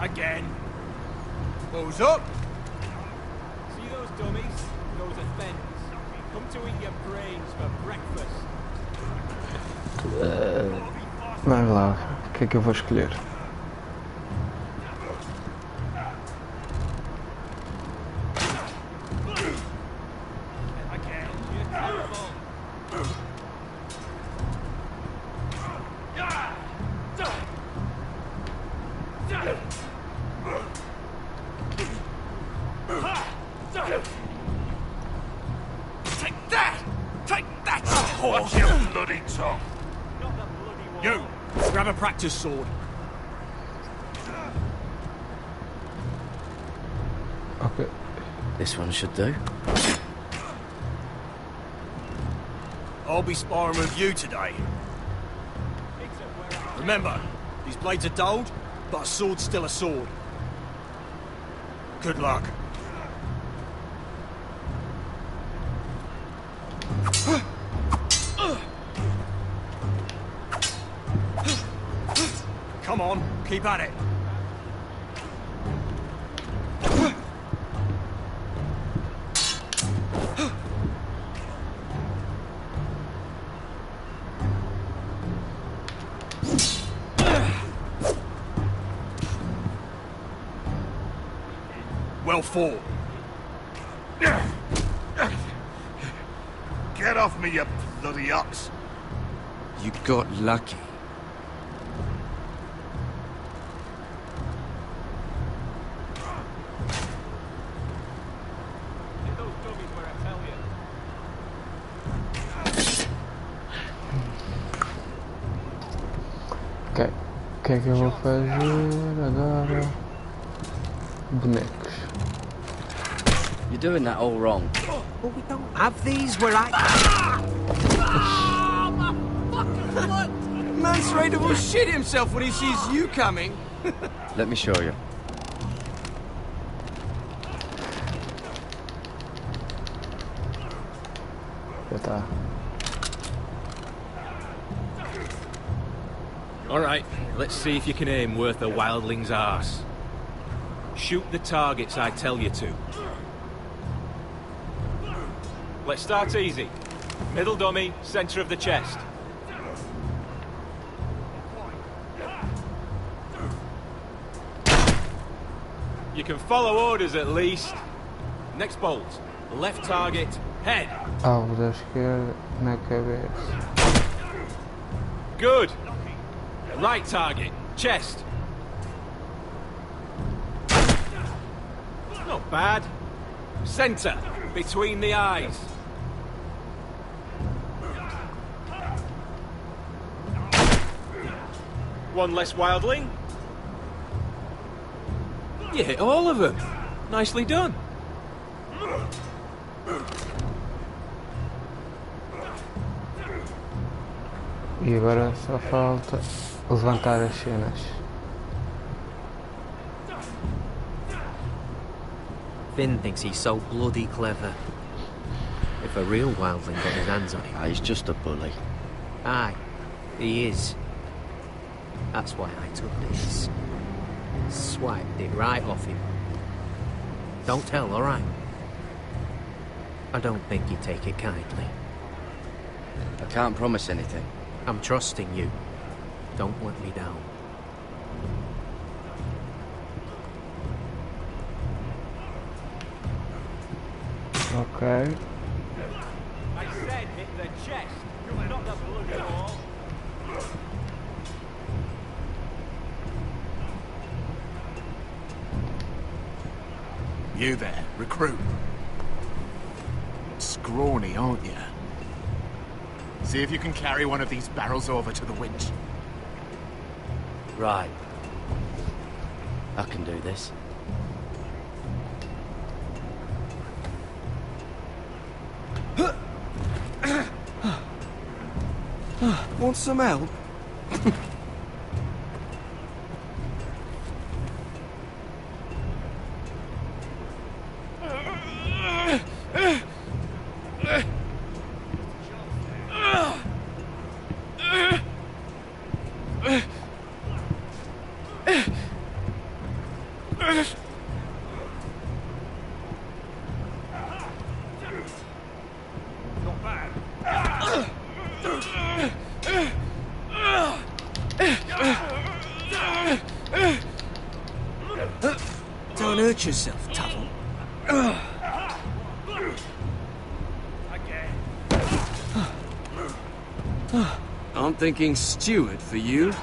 Again. Who's up? See those dummies? Those offenders. Come to eat your brains for breakfast. Vamos lá, o que é que eu vou escolher? Grab a practice sword. Okay. This one should do. I'll be sparring with you today. Remember, these blades are dulled, but a sword's still a sword. Good luck. Come on, keep at it. Well fought. Get off me, you bloody ox. You got lucky. Ok, o que é que eu vou fazer agora? Bonecos. You're doing that all wrong. But we don't have these where I... Man's ready to shit himself when he sees you coming. Let me show you. Já está. Alright, let's see if you can aim worth a wildling's arse. Shoot the targets I tell you to. Let's start easy. Middle dummy, centre of the chest. You can follow orders at least. Next bolt. Left target, head. Alvo da esquerda na cabeça. Good. Right target, chest. Not bad. Centre, between the eyes. One less wildling. You hit all of them. Nicely done. E agora só falta levantar as cenas. Finn thinks he's so bloody clever. If a real wildling got his hands on him... Ah, he's just a bully. Aye, he is. That's why I took this. Swiped it right off him. Don't tell, alright? I don't think you take it kindly. I can't promise anything. I'm trusting you. Don't let me down. Ok. I said hit the chest, not the bloody wall. You there, recruit. Scrawny, aren't you? See if you can carry one of these barrels over to the winch. Right. I can do this. Want some help? Don't hurt yourself, Tuttle. I'm thinking steward for you.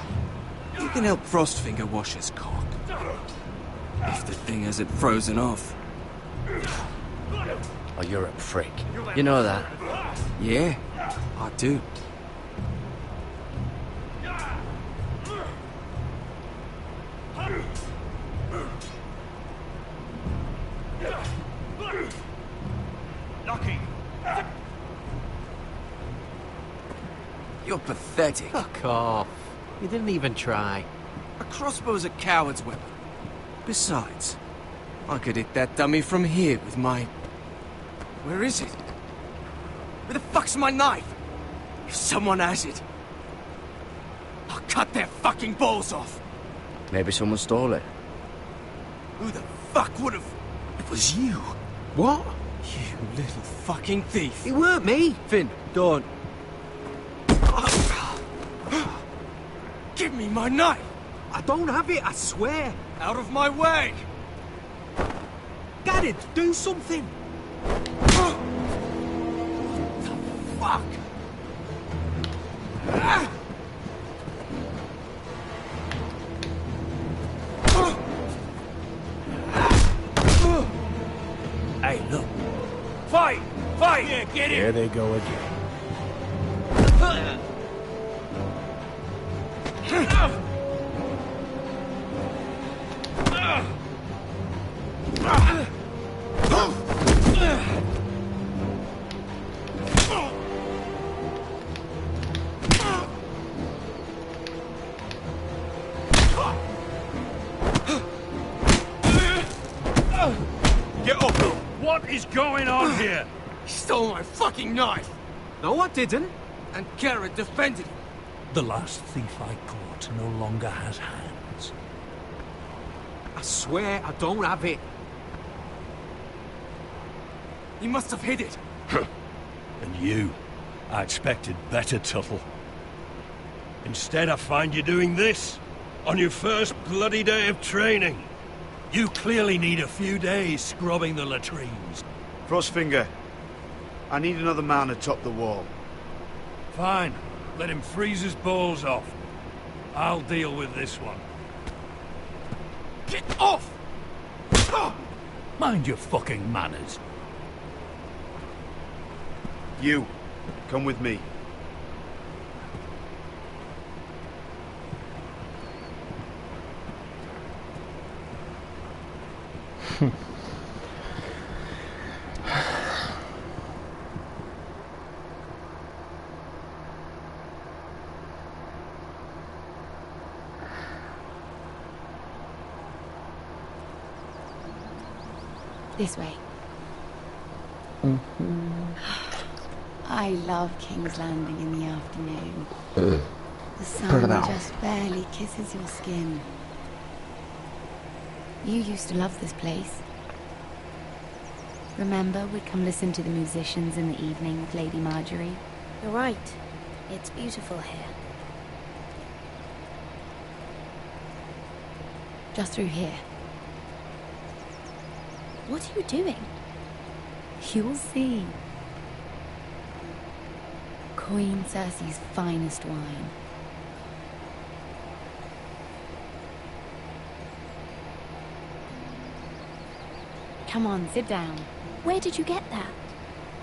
You can help Frostfinger wash his cock. If the thing hasn't frozen off. Oh, you're a prick. You know that? Yeah, I do. You're pathetic. Fuck off. You didn't even try. A crossbow's a coward's weapon. Besides, I could hit that dummy from here with my... Where is it? Where the fuck's my knife? If someone has it, I'll cut their fucking balls off. Maybe someone stole it. Who the fuck would have... It was you. What? You little fucking thief. It weren't me. Finn, don't. Give me my knife. I don't have it, I swear. Out of my way. Garrett, do something. What the fuck? Hey, look. Fight! Fight! Yeah, get it! There they go again. Get up! What is going on here? He stole my fucking knife. No, I didn't. And Garrett defended him. The last thief I caught no longer has hands. I swear I don't have it. He must have hid it. And you, I expected better, Tuttle. Instead, I find you doing this on your first bloody day of training. You clearly need a few days scrubbing the latrines. Frostfinger, I need another man atop the wall. Fine. Let him freeze his balls off. I'll deal with this one. Get off! Mind your fucking manners. You, come with me. This way. I love King's Landing in the afternoon. The sun just barely kisses your skin. You used to love this place. Remember, we'd come listen to the musicians in the evening with Lady Marjorie? You're right. It's beautiful here. Just through here. What are you doing? You'll see. Queen Cersei's finest wine. Come on, sit down. Where did you get that?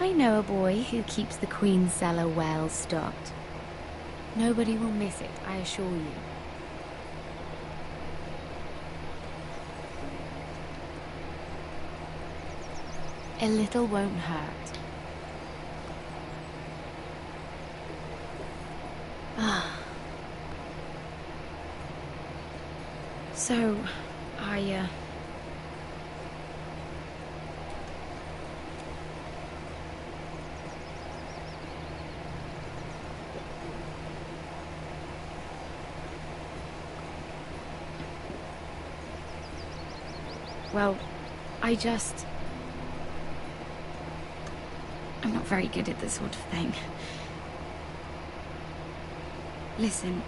I know a boy who keeps the Queen's cellar well stocked. Nobody will miss it, I assure you. A little won't hurt. Ah. So, well, I'm not very good at this sort of thing. Listen,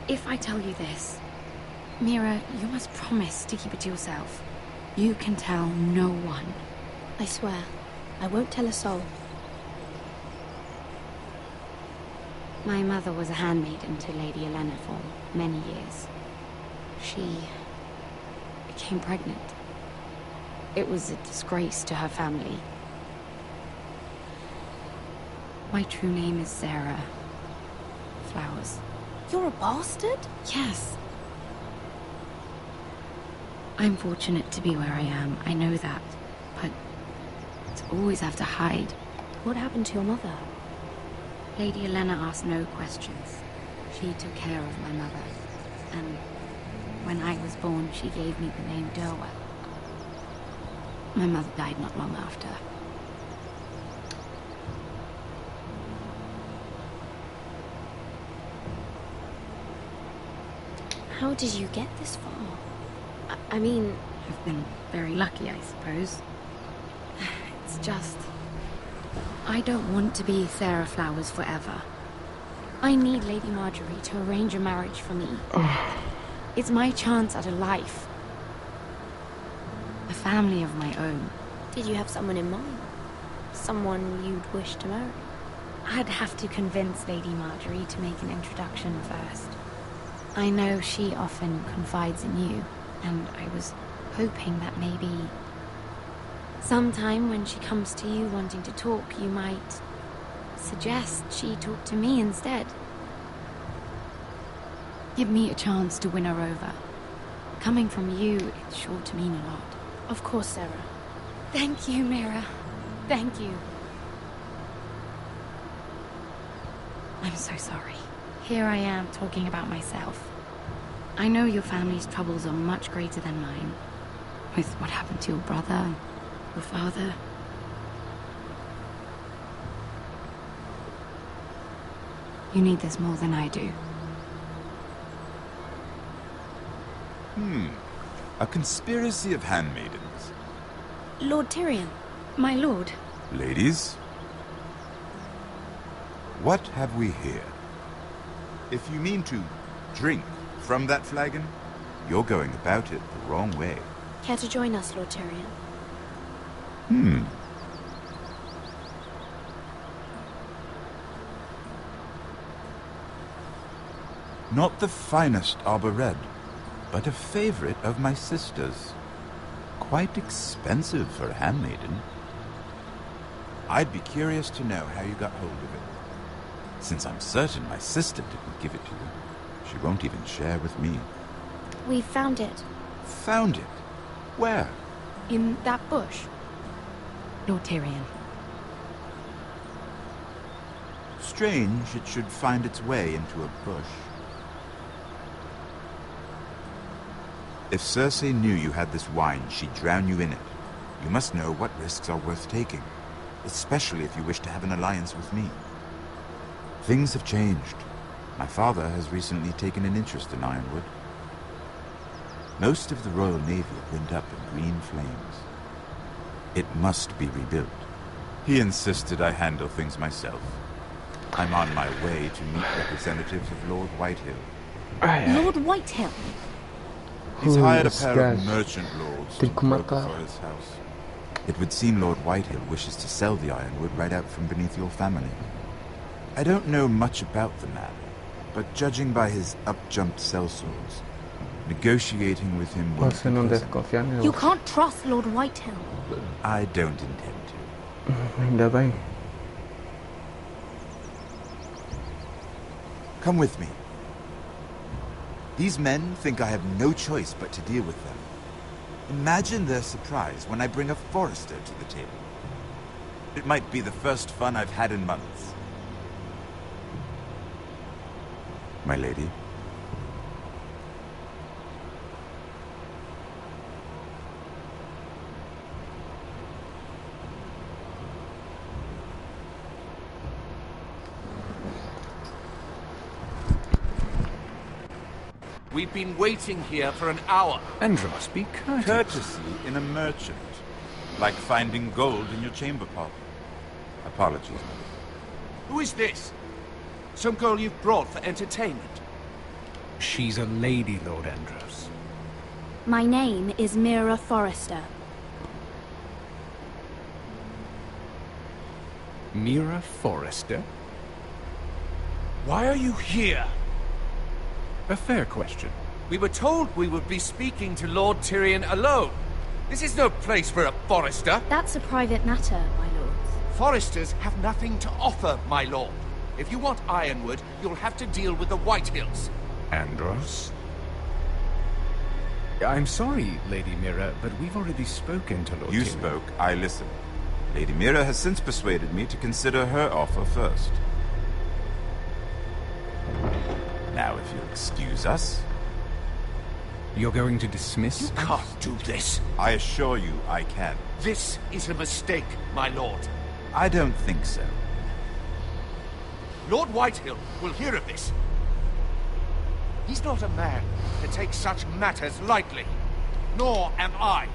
if I tell you this, Mira, you must promise to keep it to yourself. You can tell no one. I swear, I won't tell a soul. My mother was a handmaiden to Lady Olenna for many years. She became pregnant. It was a disgrace to her family. My true name is Sarah Flowers. You're a bastard? Yes. I'm fortunate to be where I am, I know that. But to always have to hide. What happened to your mother? Lady Elena asked no questions. She took care of my mother, and when I was born, she gave me the name Derwell. My mother died not long after. How did you get this far? I mean... I've been very lucky, I suppose. It's just... I don't want to be Sarah Flowers forever. I need Lady Marjorie to arrange a marriage for me. It's my chance at a life. A family of my own. Did you have someone in mind? Someone you'd wish to marry? I'd have to convince Lady Marjorie to make an introduction first. I know she often confides in you, and I was hoping that maybe... sometime when she comes to you wanting to talk, you might suggest she talk to me instead. Give me a chance to win her over. Coming from you, it's sure to mean a lot. Of course, Sarah. Thank you, Mira. Thank you. I'm so sorry. Here I am talking about myself. I know your family's troubles are much greater than mine. With what happened to your brother and your father. You need this more than I do. A conspiracy of handmaidens. Lord Tyrion. My lord. Ladies, what have we here? If you mean to drink from that flagon, you're going about it the wrong way. Care to join us, Lord Tyrion? Not the finest arbor red, but a favorite of my sister's. Quite expensive for a handmaiden. I'd be curious to know how you got hold of it. Since I'm certain my sister didn't give it to you, she won't even share with me. We found it. Found it? Where? In that bush. Lord Tyrion. Strange it should find its way into a bush. If Cersei knew you had this wine, she'd drown you in it. You must know what risks are worth taking, especially if you wish to have an alliance with me. Things have changed. My father has recently taken an interest in Ironwood. Most of the Royal Navy went up in green flames. It must be rebuilt. He insisted I handle things myself. I'm on my way to meet representatives of Lord Whitehill. Lord Whitehill? He's hired a pair of merchant lords to broker for his house. It would seem Lord Whitehill wishes to sell the ironwood right out from beneath your family. I don't know much about the man, but judging by his up-jumped sellswords, negotiating with him won't be pleasant. You can't trust Lord Whitehill. I don't intend to. Ainda bem. Come with me. These men think I have no choice but to deal with them. Imagine their surprise when I bring a forester to the table. It might be the first fun I've had in months. My lady. We've been waiting here for an hour. Andros, be courteous. Courtesy in a merchant. Like finding gold in your chamber pot. Apologies, mother. Who is this? Some girl you've brought for entertainment? She's a lady, Lord Andros. My name is Mira Forrester. Mira Forrester? Why are you here? A fair question. We were told we would be speaking to Lord Tyrion alone. This is no place for a forester. That's a private matter, my lords. Foresters have nothing to offer, my lord. If you want Ironwood, you'll have to deal with the Whitehills. Andros? I'm sorry, Lady Mira, but we've already spoken to Lord You Tyrion. spoke, I listened. Lady Mira has since persuaded me to consider her offer first. Now, if you'll excuse us... You're going to dismiss? You can't do this. I assure you I can. This is a mistake, my lord. I don't think so. Lord Whitehill will hear of this. He's not a man to take such matters lightly. Nor am I.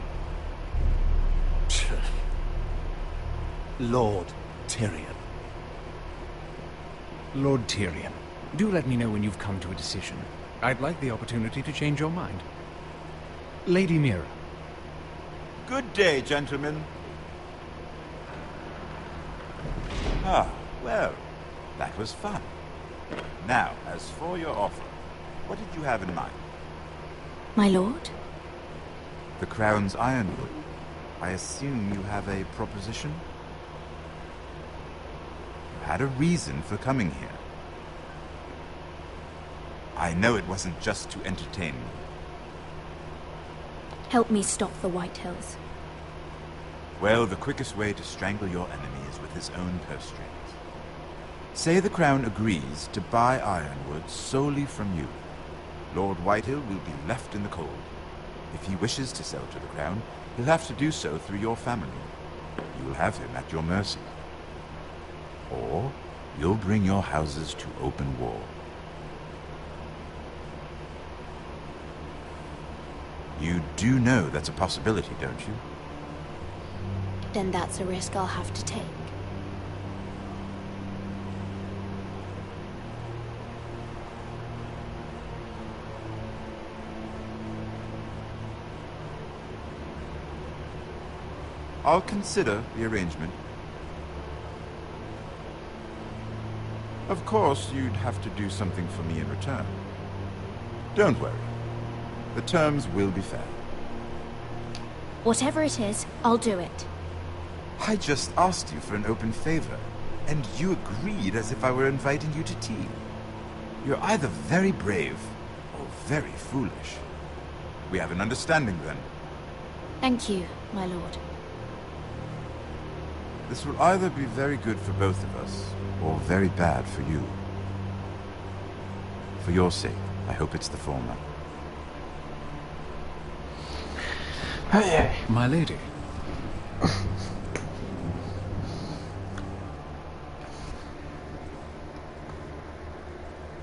Lord Tyrion. Lord Tyrion, do let me know when you've come to a decision. I'd like the opportunity to change your mind. Lady Mira. Good day, gentlemen. Ah, well, that was fun. Now, as for your offer, what did you have in mind? My lord? The Crown's Ironwood. I assume you have a proposition? You had a reason for coming here. I know it wasn't just to entertain me. Help me stop the Whitehills. Well, the quickest way to strangle your enemy is with his own purse strings. Say the Crown agrees to buy Ironwood solely from you. Lord Whitehill will be left in the cold. If he wishes to sell to the Crown, he'll have to do so through your family. You'll have him at your mercy. Or you'll bring your houses to open war. You do know that's a possibility, don't you? Then that's a risk I'll have to take. I'll consider the arrangement. Of course, you'd have to do something for me in return. Don't worry. The terms will be fair. Whatever it is, I'll do it. I just asked you for an open favor, and you agreed as if I were inviting you to tea. You're either very brave or very foolish. We have an understanding then. Thank you, my lord. This will either be very good for both of us, or very bad for you. For your sake, I hope it's the former. My lady.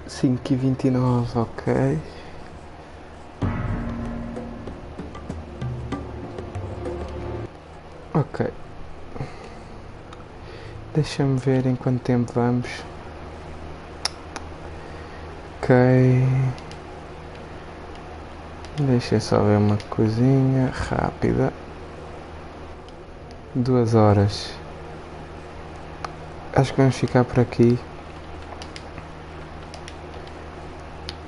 Cinco e 29, ok. Ok. Deixa-me ver em quanto tempo vamos. Ok. Deixa só ver uma coisinha rápida. 2 horas. Acho que vamos ficar por aqui.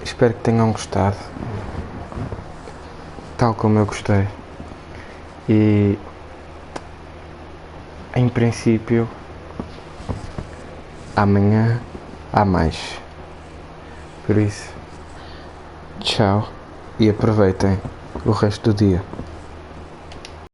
Espero que tenham gostado. Tal como eu gostei. E em princípio amanhã há mais. Por isso, tchau e aproveitem o resto do dia.